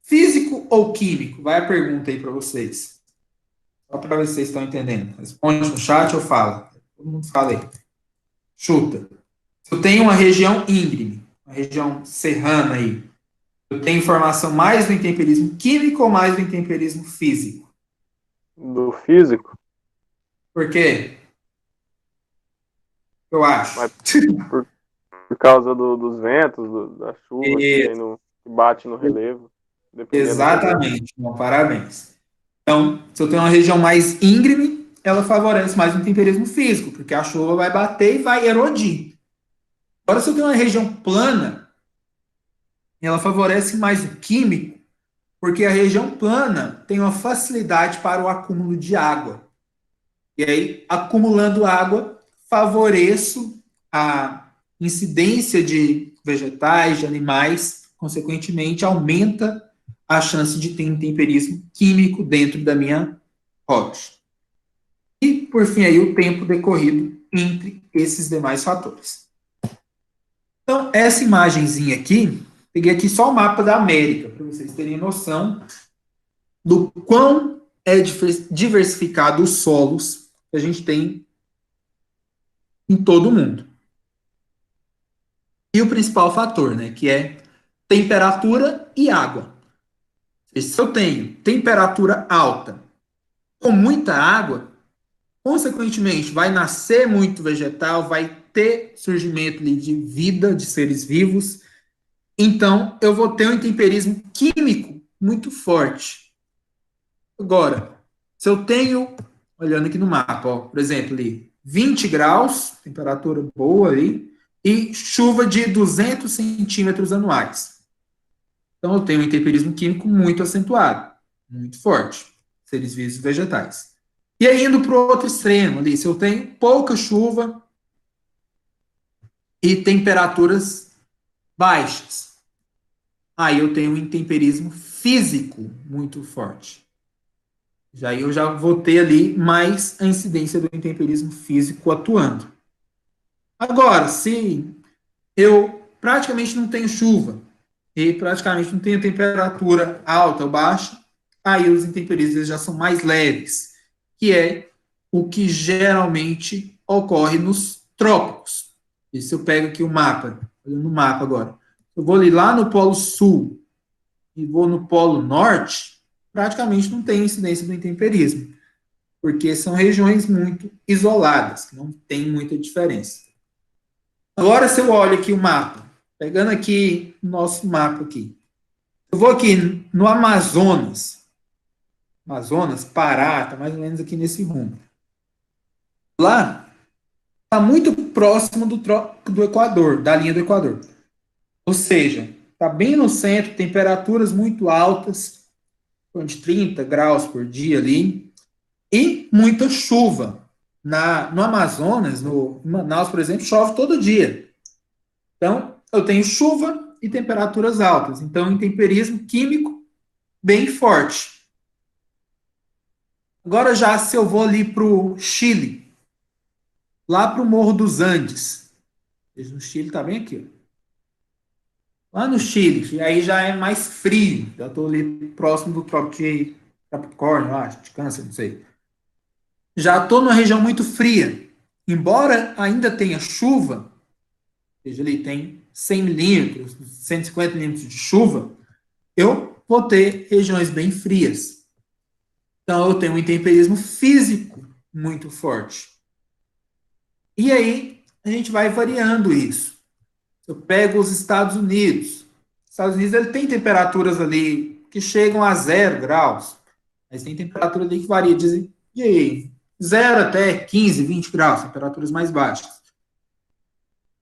Speaker 1: físico ou químico? Vai a pergunta aí para vocês. Só para ver se vocês estão entendendo. Responde no chat ou fala. Todo mundo fala aí. Chuta. Se eu tenho uma região íngreme, uma região serrana aí, eu tenho informação mais do intemperismo químico ou mais do intemperismo físico?
Speaker 3: Do físico?
Speaker 1: Por quê? Eu acho.
Speaker 3: Por causa dos ventos, da chuva que bate no relevo.
Speaker 1: Exatamente. Bom, parabéns. Então, se eu tenho uma região mais íngreme, ela favorece mais o intemperismo físico, porque a chuva vai bater e vai erodir. Agora, se eu tenho uma região plana, ela favorece mais o químico, porque a região plana tem uma facilidade para o acúmulo de água. E aí, acumulando água, favoreço a incidência de vegetais, de animais, consequentemente, aumenta a chance de ter intemperismo químico dentro da minha rocha. E, por fim, aí, o tempo decorrido entre esses demais fatores. Então, essa imagenzinha aqui, peguei aqui só o mapa da América, para vocês terem noção do quão é diversificado os solos que a gente tem em todo o mundo. E o principal fator, né, que é temperatura e água. Se eu tenho temperatura alta com muita água, consequentemente, vai nascer muito vegetal, vai ter surgimento ali de vida, de seres vivos. Então, eu vou ter um intemperismo químico muito forte. Agora, se eu tenho, olhando aqui no mapa, ó, por exemplo, ali, 20 graus, temperatura boa aí, e chuva de 200 centímetros anuais. Então, eu tenho um intemperismo químico muito acentuado, muito forte, seres vivos e vegetais. E aí, indo para o outro extremo ali, se eu tenho pouca chuva e temperaturas baixas, aí eu tenho um intemperismo físico muito forte. Eu já vou ter ali mais a incidência do intemperismo físico atuando. Agora, se eu praticamente não tenho chuva e praticamente não tenho temperatura alta ou baixa, aí os intemperismos eles já são mais leves, que é o que geralmente ocorre nos trópicos. E se eu pego aqui o mapa, olhando no mapa agora, eu vou ali lá no Polo Sul e vou no Polo Norte, praticamente não tem incidência do intemperismo, porque são regiões muito isoladas, que não tem muita diferença. Agora, se eu olho aqui o mapa, pegando aqui o nosso mapa aqui, eu vou aqui no Amazonas, Pará, está mais ou menos aqui nesse rumo. Lá, está muito próximo do Equador, da linha do Equador. Ou seja, está bem no centro, temperaturas muito altas, de 30 graus por dia ali, e muita chuva. No Amazonas, no Manaus, por exemplo, chove todo dia. Então, eu tenho chuva e temperaturas altas. Então, intemperismo químico bem forte. Agora, já se eu vou ali para o Chile, lá para o Morro dos Andes. No Chile está bem aqui. Ó. Lá no Chile, aí já é mais frio. Já estou ali próximo do Trópico de Capricórnio, acho, de Câncer, não sei. Já estou numa região muito fria. Embora ainda tenha chuva, ou seja, ele tem 100 milímetros, 150 milímetros de chuva, eu vou ter regiões bem frias. Então, eu tenho um intemperismo físico muito forte. E aí, a gente vai variando isso. Eu pego os Estados Unidos. Os Estados Unidos ele tem temperaturas ali que chegam a 0 graus. Mas tem temperatura ali que varia de 0 até 15, 20 graus, temperaturas mais baixas.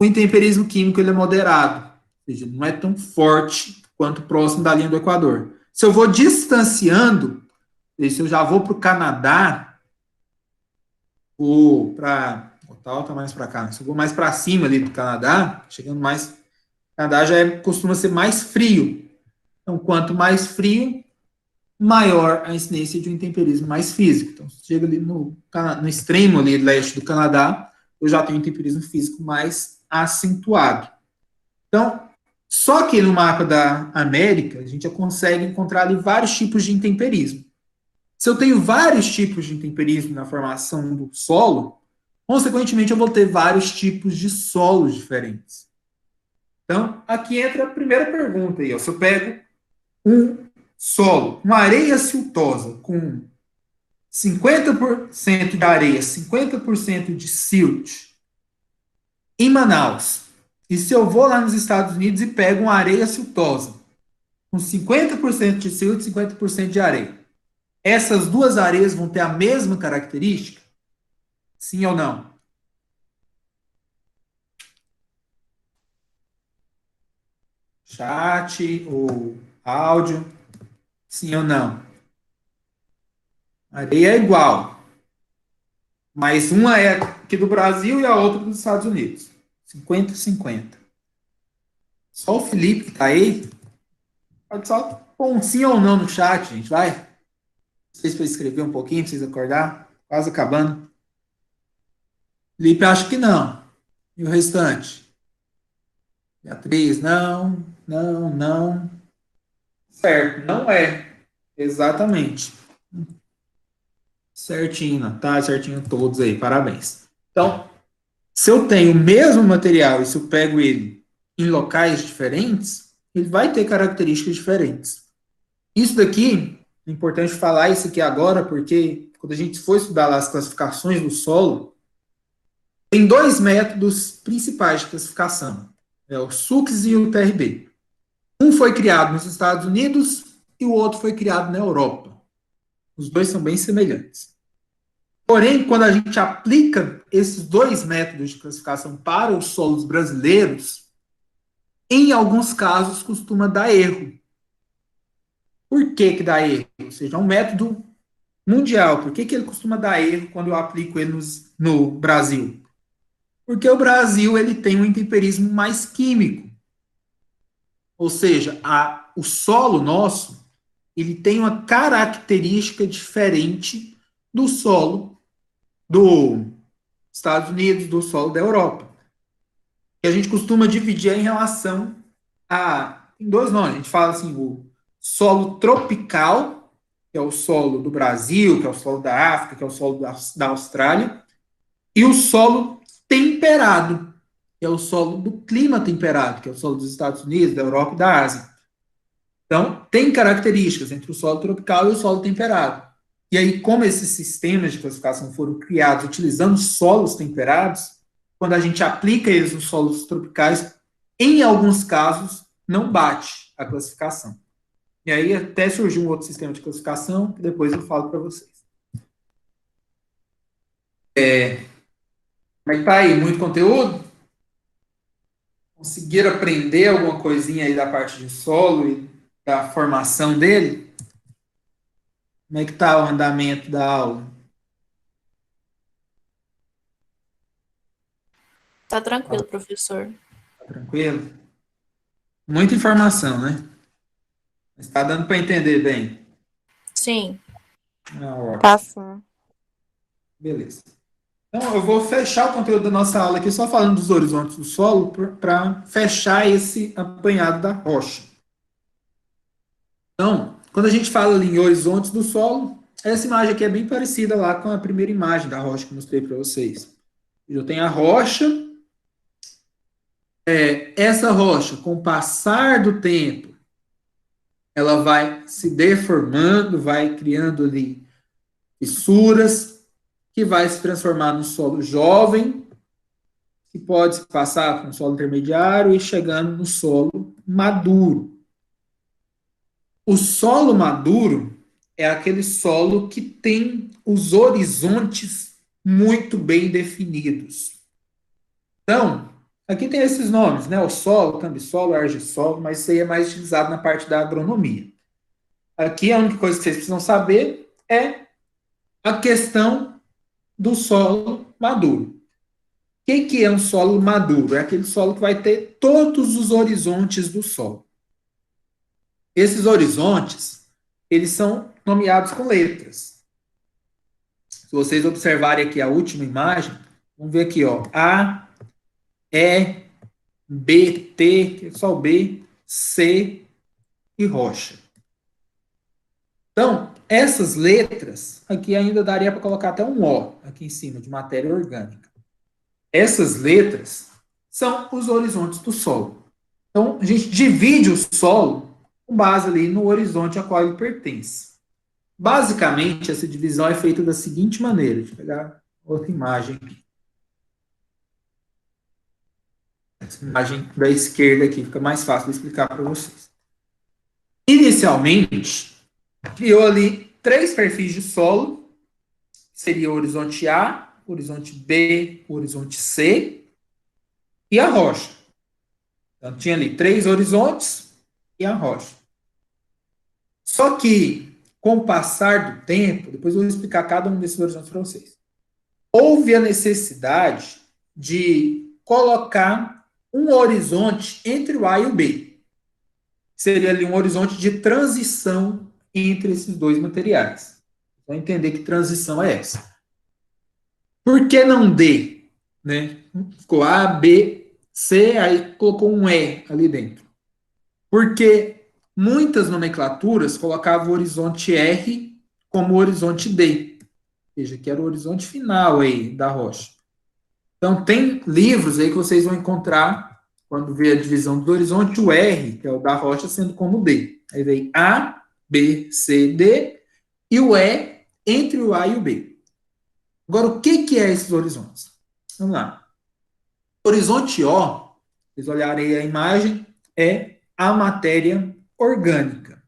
Speaker 1: O intemperismo químico ele é moderado, ou seja, não é tão forte quanto próximo da linha do Equador. Se eu vou distanciando, se eu já vou para o Canadá, ou para. O tal está mais para cá. Se eu vou mais para cima ali do Canadá, chegando mais. O Canadá já costuma ser mais frio. Então, quanto mais frio, maior a incidência de um intemperismo mais físico. Então, se chega ali no extremo ali leste do Canadá, eu já tenho um intemperismo físico mais acentuado. Então, só que no mapa da América, a gente já consegue encontrar ali vários tipos de intemperismo. Se eu tenho vários tipos de intemperismo na formação do solo, consequentemente eu vou ter vários tipos de solos diferentes. Então, aqui entra a primeira pergunta aí. Se eu pego um solo, uma areia siltosa com 50% de areia, 50% de silt em Manaus, e se eu vou lá nos Estados Unidos e pego uma areia siltosa com 50% de silt e 50% de areia, essas duas areias vão ter a mesma característica? Sim ou não? Chat ou áudio? Sim ou não? A areia é igual, mas uma é aqui do Brasil e a outra dos Estados Unidos. 50-50. Só o Felipe que está aí. Pode só pôr um sim ou não no chat, gente. Vai. Vocês para escrever um pouquinho, para vocês acordar. Quase acabando. Felipe acha que não. E o restante? Beatriz, não, não, não. Certo, não é. Exatamente. Certinho, tá certinho todos aí, parabéns. Então, se eu tenho o mesmo material e se eu pego ele em locais diferentes, ele vai ter características diferentes. Isso daqui, é importante falar isso aqui agora, porque quando a gente for estudar lá as classificações do solo, tem dois métodos principais de classificação. É o SUCS e o TRB. Um foi criado nos Estados Unidos e o outro foi criado na Europa. Os dois são bem semelhantes. Porém, quando a gente aplica esses dois métodos de classificação para os solos brasileiros, em alguns casos costuma dar erro. Por que dá erro? Ou seja, é um método mundial. Por que ele costuma dar erro quando eu aplico ele no Brasil? Porque o Brasil ele tem um intemperismo mais químico. Ou seja, o solo nosso ele tem uma característica diferente do solo dos Estados Unidos, do solo da Europa. E a gente costuma dividir em relação a... Tem dois nomes. A gente fala assim, o solo tropical, que é o solo do Brasil, que é o solo da África, que é o solo da Austrália, e o solo temperado, que é o solo do clima temperado, que é o solo dos Estados Unidos, da Europa e da Ásia. Então, tem características entre o solo tropical e o solo temperado. E aí, como esses sistemas de classificação foram criados utilizando solos temperados, quando a gente aplica eles nos solos tropicais, em alguns casos, não bate a classificação. E aí até surgiu um outro sistema de classificação, que depois eu falo para vocês. Como é que tá aí? Muito conteúdo? Conseguiram aprender alguma coisinha aí da parte de solo e da formação dele? Como é que tá o andamento da aula?
Speaker 4: Tá tranquilo, professor.
Speaker 1: Tá tranquilo? Muita informação, né? Mas tá dando para entender bem?
Speaker 4: Sim.
Speaker 1: Ótimo.
Speaker 2: Tá sim.
Speaker 1: Beleza. Então, eu vou fechar o conteúdo da nossa aula aqui só falando dos horizontes do solo para fechar esse apanhado da rocha. Então, quando a gente fala ali em horizontes do solo, essa imagem aqui é bem parecida lá com a primeira imagem da rocha que eu mostrei para vocês. Eu tenho a rocha, essa rocha, com o passar do tempo, ela vai se deformando, vai criando ali fissuras, que vai se transformar no solo jovem, que pode se passar para um solo intermediário e chegando no solo maduro. O solo maduro é aquele solo que tem os horizontes muito bem definidos. Então, aqui tem esses nomes, né? O solo, cambissolo, argissolo, mas isso aí é mais utilizado na parte da agronomia. Aqui a única coisa que vocês precisam saber é a questão do solo maduro. O que é um solo maduro? É aquele solo que vai ter todos os horizontes do solo. Esses horizontes, eles são nomeados com letras. Se vocês observarem aqui a última imagem, vamos ver aqui, ó, A, E, B, T, que é só o B, C e rocha. Então, essas letras, aqui ainda daria para colocar até um O aqui em cima, de matéria orgânica. Essas letras são os horizontes do solo. Então, a gente divide o solo com base ali no horizonte a qual ele pertence. Basicamente, essa divisão é feita da seguinte maneira. Deixa eu pegar outra imagem aqui. Essa imagem da esquerda aqui fica mais fácil de explicar para vocês. Inicialmente, criou ali 3 perfis de solo. Seria o horizonte A, o horizonte B, o horizonte C e a rocha. Então, tinha ali 3 horizontes e a rocha. Só que, com o passar do tempo, depois eu vou explicar cada um desses horizontes para vocês, houve a necessidade de colocar um horizonte entre o A e o B. Seria ali um horizonte de transição entre esses dois materiais. Vamos entender que transição é essa. Por que não D? Né? Ficou A, B, C, aí colocou um E ali dentro. Porque muitas nomenclaturas colocavam o horizonte R como o horizonte D. Ou seja, que era o horizonte final aí da rocha. Então, tem livros aí que vocês vão encontrar, quando vê a divisão do horizonte, o R, que é o da rocha, sendo como D. Aí vem A, B, C, D, e o E entre o A e o B. Agora, o que é esses horizontes? Vamos lá. Horizonte O, vocês olharem aí a imagem, é a matéria orgânica.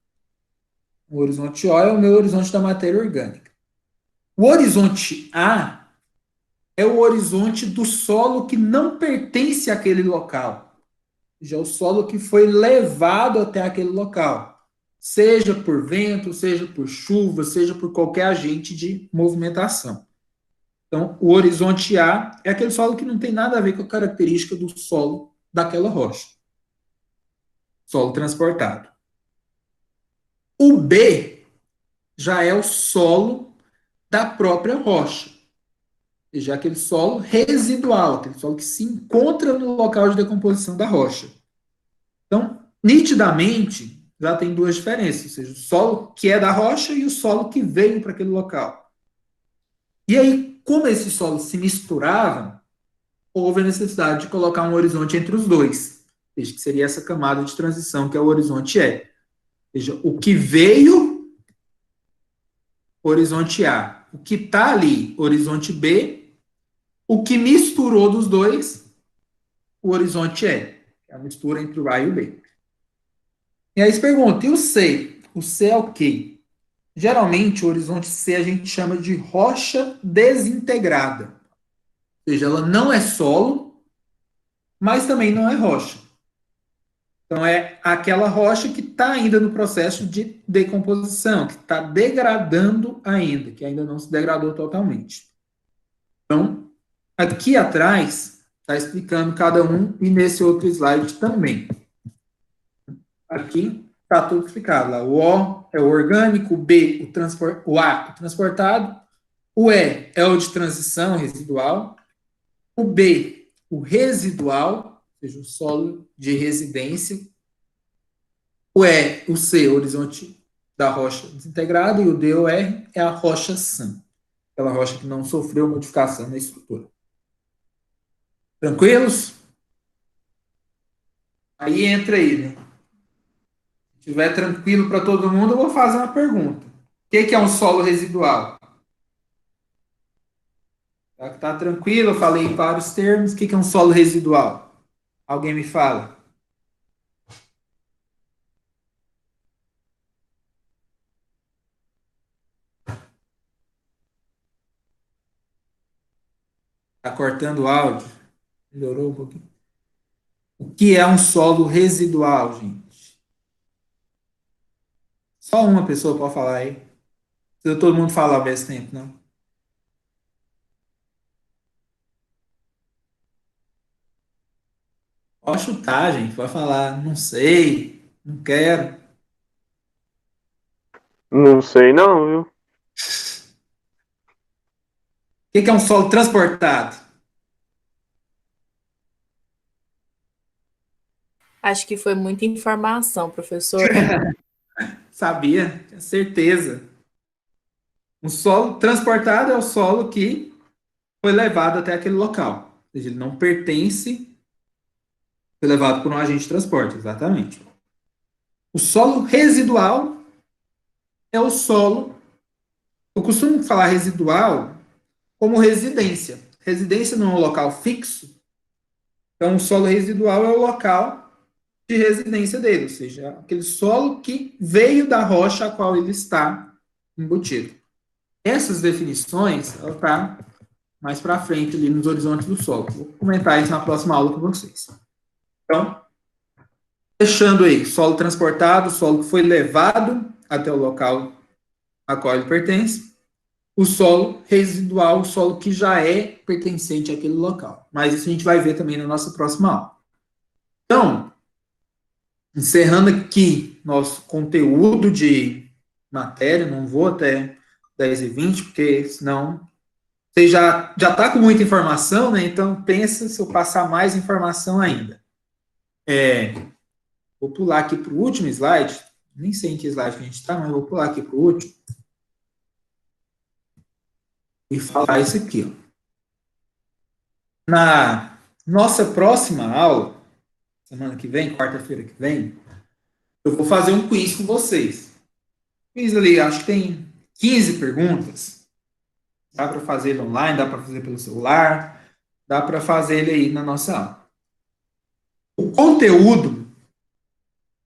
Speaker 1: O horizonte O é o meu horizonte da matéria orgânica. O horizonte A é o horizonte do solo que não pertence àquele local. Já é o solo que foi levado até aquele local. Seja por vento, seja por chuva, seja por qualquer agente de movimentação. Então, o horizonte A é aquele solo que não tem nada a ver com a característica do solo daquela rocha. Solo transportado. O B já é o solo da própria rocha. seja, aquele solo residual, aquele solo que se encontra no local de decomposição da rocha. Então, nitidamente, já tem duas diferenças, ou seja, o solo que é da rocha e o solo que veio para aquele local. E aí, como esses solos se misturavam, houve a necessidade de colocar um horizonte entre os dois, ou seja, que seria essa camada de transição que é o horizonte E. Ou seja, o que veio, horizonte A. O que está ali, horizonte B. O que misturou dos dois, o horizonte E. É a mistura entre o A e o B. E aí se pergunta, e o C? O C é o quê? Geralmente, o horizonte C a gente chama de rocha desintegrada. Ou seja, ela não é solo, mas também não é rocha. Então, é aquela rocha que está ainda no processo de decomposição, que está degradando ainda, que ainda não se degradou totalmente. Então, aqui atrás, está explicando cada um, e nesse outro slide também. Aqui está tudo explicado. Lá. O O é o orgânico, o B, o A, o transportado, o E é o de transição residual, o B, o residual, ou seja, o solo de residência, o C, o horizonte da rocha desintegrada, e o D, o R, é a rocha sã, aquela rocha que não sofreu modificação na estrutura. Tranquilos? Aí entra aí, né? Se estiver tranquilo para todo mundo, eu vou fazer uma pergunta. O que é um solo residual? Tá tranquilo, eu falei vários termos. O que é um solo residual? Alguém me fala? Tá cortando o áudio? Melhorou um pouquinho? O que é um solo residual, gente? Só uma pessoa pode falar aí. Não precisa todo mundo falar ao mesmo tempo, não. Pode chutar, gente. Pode falar, não sei, não quero.
Speaker 3: Não sei não, viu?
Speaker 1: O que é um solo transportado?
Speaker 4: Acho que foi muita informação, professor.
Speaker 1: Sabia, tinha certeza. Um solo transportado é o solo que foi levado até aquele local. Ou seja, ele não pertence, foi levado por um agente de transporte, exatamente. O solo residual é o solo. Eu costumo falar residual como residência. Residência não é um local fixo, então o solo residual é o local de residência dele, ou seja, aquele solo que veio da rocha a qual ele está embutido. Essas definições, ela está mais para frente ali nos horizontes do solo. Vou comentar isso na próxima aula com vocês. Então, fechando aí, solo transportado, solo que foi levado até o local a qual ele pertence. O solo residual, o solo que já é pertencente àquele local. Mas isso a gente vai ver também na nossa próxima aula. Então, encerrando aqui nosso conteúdo de matéria, não vou até 10h20, porque senão você já está com muita informação, né? Então, pensa se eu passar mais informação ainda. Vou pular aqui para o último slide. Nem sei em que slide que a gente está, mas vou pular aqui para o último. E falar isso aqui. Ó. Na nossa próxima aula, semana que vem, quarta-feira que vem, eu vou fazer um quiz com vocês. Quiz ali, acho que tem 15 perguntas. Dá para fazer ele online, dá para fazer pelo celular, dá para fazer ele aí na nossa aula. O conteúdo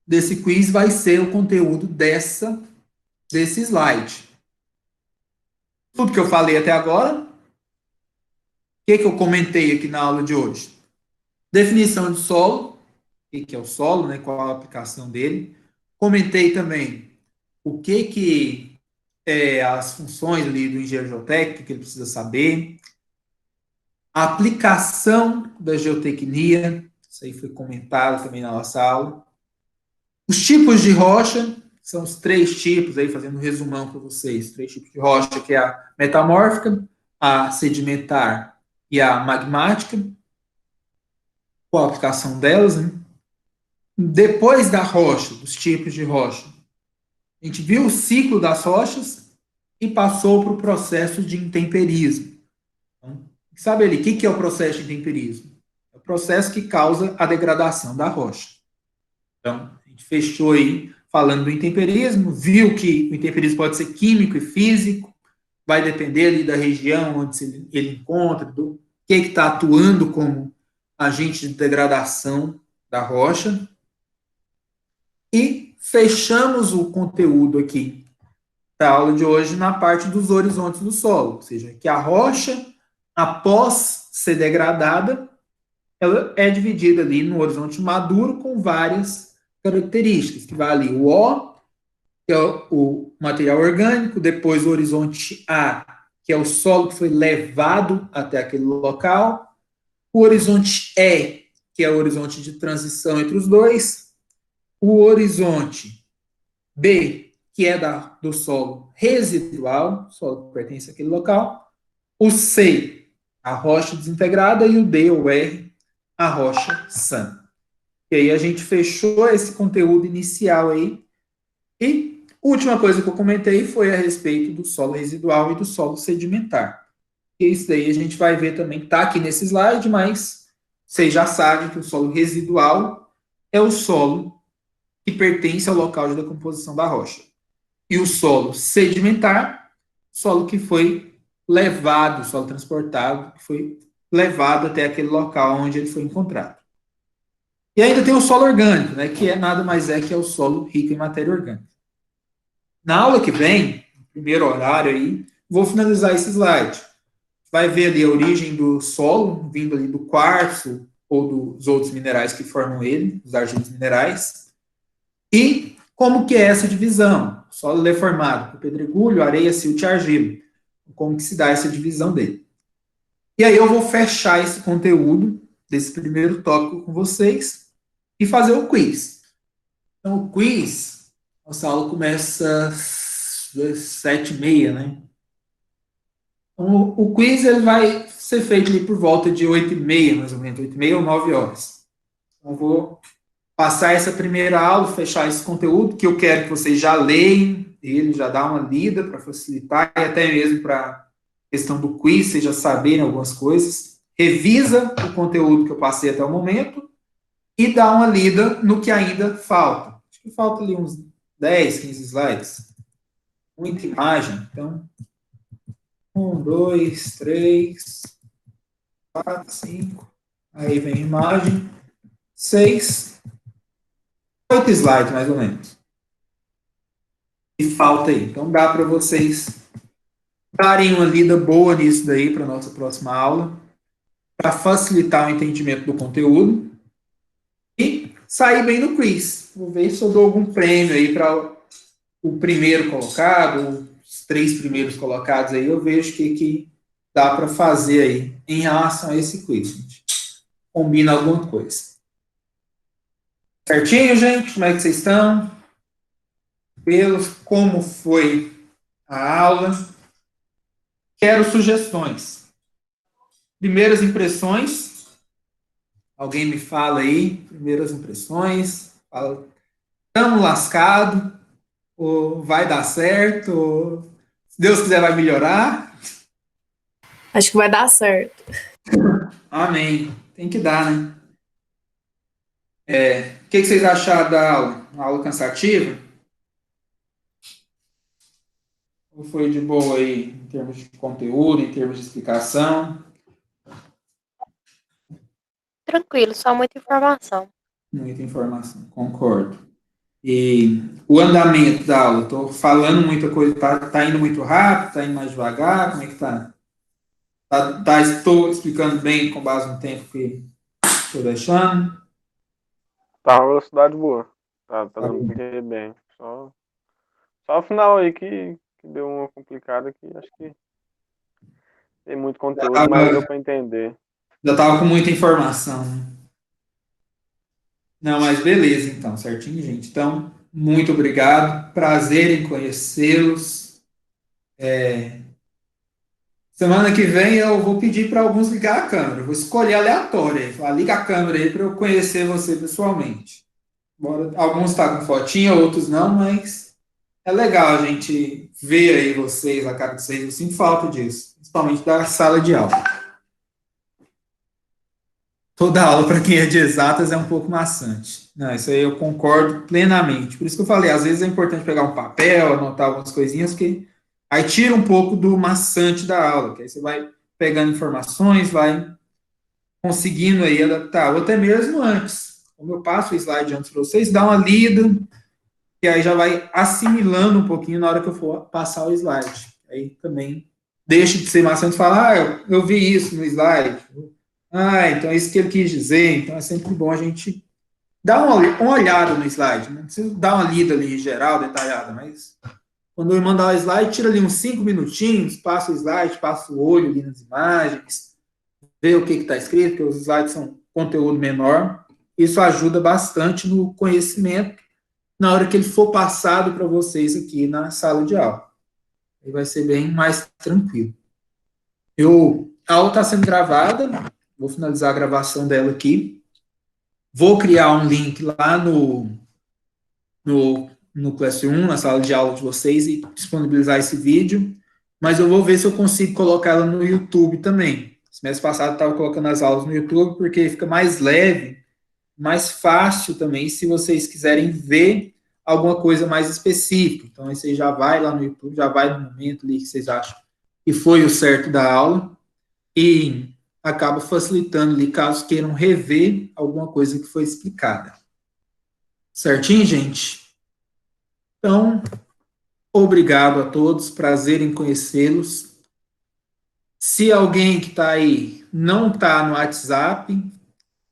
Speaker 1: desse quiz vai ser o conteúdo desse slide. Tudo que eu falei até agora, o que eu comentei aqui na aula de hoje? Definição de solo, o que é o solo, né, qual a aplicação dele. Comentei também o que é as funções ali do engenheiro geotécnico, que ele precisa saber. A aplicação da geotecnia, isso aí foi comentado também na nossa aula. Os tipos de rocha, são os 3 tipos, aí fazendo um resumão para vocês. 3 tipos de rocha, que é a metamórfica, a sedimentar e a magmática, qual a aplicação delas, né? Depois da rocha, dos tipos de rocha, a gente viu o ciclo das rochas e passou para o processo de intemperismo. Então, sabe ali, o que é o processo de intemperismo? É o processo que causa a degradação da rocha. Então, a gente fechou aí falando do intemperismo, viu que o intemperismo pode ser químico e físico, vai depender ali da região onde ele encontra, do que está atuando como agente de degradação da rocha. E fechamos o conteúdo aqui da aula de hoje na parte dos horizontes do solo, ou seja, que a rocha, após ser degradada, ela é dividida ali no horizonte maduro com várias características, que vai ali o O, que é o material orgânico, depois o horizonte A, que é o solo que foi levado até aquele local, o horizonte E, que é o horizonte de transição entre os dois, o horizonte B, que é do solo residual, solo que pertence àquele local, o C, a rocha desintegrada, e o D, ou R, a rocha sã. E aí a gente fechou esse conteúdo inicial aí, e a última coisa que eu comentei foi a respeito do solo residual e do solo sedimentar. E isso daí a gente vai ver também, está aqui nesse slide, mas vocês já sabem que o solo residual é o solo que pertence ao local de decomposição da rocha. E o solo sedimentar, solo que foi levado, solo transportado, que foi levado até aquele local onde ele foi encontrado. E ainda tem o solo orgânico, né, que nada mais é que é o solo rico em matéria orgânica. Na aula que vem, no primeiro horário aí, vou finalizar esse slide. Vai ver ali a origem do solo, vindo ali do quartzo ou dos outros minerais que formam ele, os argilos minerais. E como que é essa divisão? O solo é formado por pedregulho, areia, silt e argila. Como que se dá essa divisão dele? E aí eu vou fechar esse conteúdo desse primeiro tópico com vocês e fazer o quiz. Então, o quiz, nossa aula começa às 7h30, né? Então, o quiz ele vai ser feito ali por volta de 8h30, mais ou menos, 8h30 ou 9 horas. Então, eu vou passar essa primeira aula, fechar esse conteúdo, que eu quero que vocês já leiam ele, já dá uma lida para facilitar, e até mesmo para questão do quiz, vocês já saberem algumas coisas. Revisa o conteúdo que eu passei até o momento e dá uma lida no que ainda falta. Acho que falta ali uns 10, 15 slides. Muita imagem. Então, 1, 2, 3, 4, 5. Aí vem a imagem. 6, 8 slides, mais ou menos. E falta aí. Então, dá para vocês darem uma lida boa nisso daí para a nossa próxima aula, para facilitar o entendimento do conteúdo e sair bem no quiz. Vou ver se eu dou algum prêmio aí para o primeiro colocado, os 3 primeiros colocados aí, eu vejo o que dá para fazer aí em relação a esse quiz, gente. Combina alguma coisa. Certinho, gente? Como é que vocês estão? Como foi a aula? Quero sugestões. Primeiras impressões. Alguém me fala aí, primeiras impressões. Fala, estamos lascados, ou vai dar certo, ou, se Deus quiser, vai melhorar.
Speaker 4: Acho que vai dar certo.
Speaker 1: Amém. Tem que dar, né? O que vocês acharam da aula? Uma aula cansativa? Ou foi de boa aí, em termos de conteúdo, em termos de explicação?
Speaker 2: Tranquilo, só muita informação.
Speaker 1: Muita informação, concordo. E o andamento da aula? Estou falando muita coisa, tá indo muito rápido, está indo mais devagar, como é que tá? Estou explicando bem com base no tempo que estou deixando?
Speaker 3: Tá uma velocidade boa. Tá dando pra entender bem. Só o final aí que deu uma complicada que acho que tem muito conteúdo, mas deu pra entender.
Speaker 1: Já estava com muita informação, né? Não, mas beleza, então, certinho, gente. Então, muito obrigado. Prazer em conhecê-los. Semana que vem eu vou pedir para alguns ligar a câmera. Eu vou escolher aleatório aí. Falar, liga a câmera aí para eu conhecer você pessoalmente. Bora, alguns tá com fotinha, outros não, mas é legal a gente ver aí vocês, a cara de vocês. Eu sinto falta disso, principalmente da sala de aula. Toda aula, para quem é de exatas, é um pouco maçante. Não, isso aí eu concordo plenamente. Por isso que eu falei, às vezes é importante pegar um papel, anotar algumas coisinhas, que aí tira um pouco do maçante da aula, que aí você vai pegando informações, vai conseguindo aí adaptar, ou até mesmo antes. Como eu passo o slide antes para vocês, dá uma lida, que aí já vai assimilando um pouquinho na hora que eu for passar o slide. Aí também deixa de ser maçante e falar, eu vi isso no slide. Então é isso que ele quis dizer. Então é sempre bom a gente dar uma olhada no slide. Não precisa dar uma lida ali geral, detalhada, mas quando eu mandar o slide, tira ali uns 5 minutinhos, passa o slide, passa o olho ali nas imagens, vê o que está escrito, porque os slides são conteúdo menor. Isso ajuda bastante no conhecimento na hora que ele for passado para vocês aqui na sala de aula. Aí vai ser bem mais tranquilo. A aula está sendo gravada, vou finalizar a gravação dela aqui. Vou criar um link lá no Classroom, na sala de aula de vocês, e disponibilizar esse vídeo. Mas eu vou ver se eu consigo colocar ela no YouTube também. Semestre passado eu estava colocando as aulas no YouTube, porque fica mais leve, mais fácil também, se vocês quiserem ver alguma coisa mais específica. Então, aí você já vai lá no YouTube, já vai no momento ali que vocês acham que foi o certo da aula, e acaba facilitando ali, caso queiram rever alguma coisa que foi explicada. Certinho, gente? Então, obrigado a todos, prazer em conhecê-los. Se alguém que está aí não está no WhatsApp,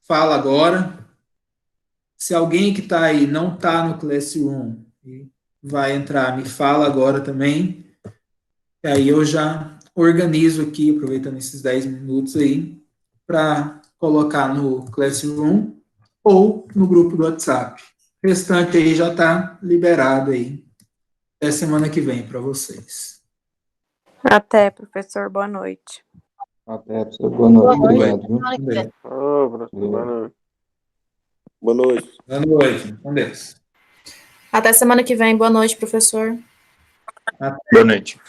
Speaker 1: fala agora. Se alguém que está aí não está no Classroom e vai entrar, me fala agora também. E aí eu já organizo aqui, aproveitando esses 10 minutos aí, para colocar no Classroom ou no grupo do WhatsApp. O restante aí já está liberado aí. Até semana que vem para vocês.
Speaker 4: Até, professor. Boa noite.
Speaker 5: Até, professor. Boa noite.
Speaker 2: Boa noite.
Speaker 5: Obrigado, viu?
Speaker 2: Semana que vem.
Speaker 3: Ô, professor, boa noite.
Speaker 6: Boa noite.
Speaker 1: Boa noite. Com Deus.
Speaker 4: Até semana que vem. Boa noite, professor.
Speaker 6: Boa noite.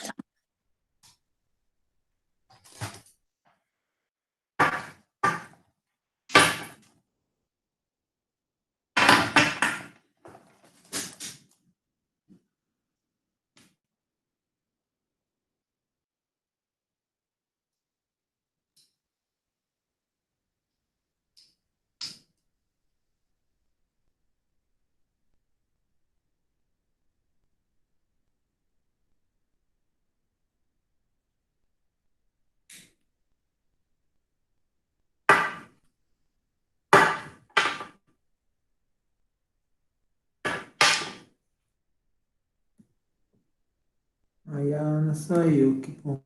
Speaker 1: Aí a Ana saiu, que bom.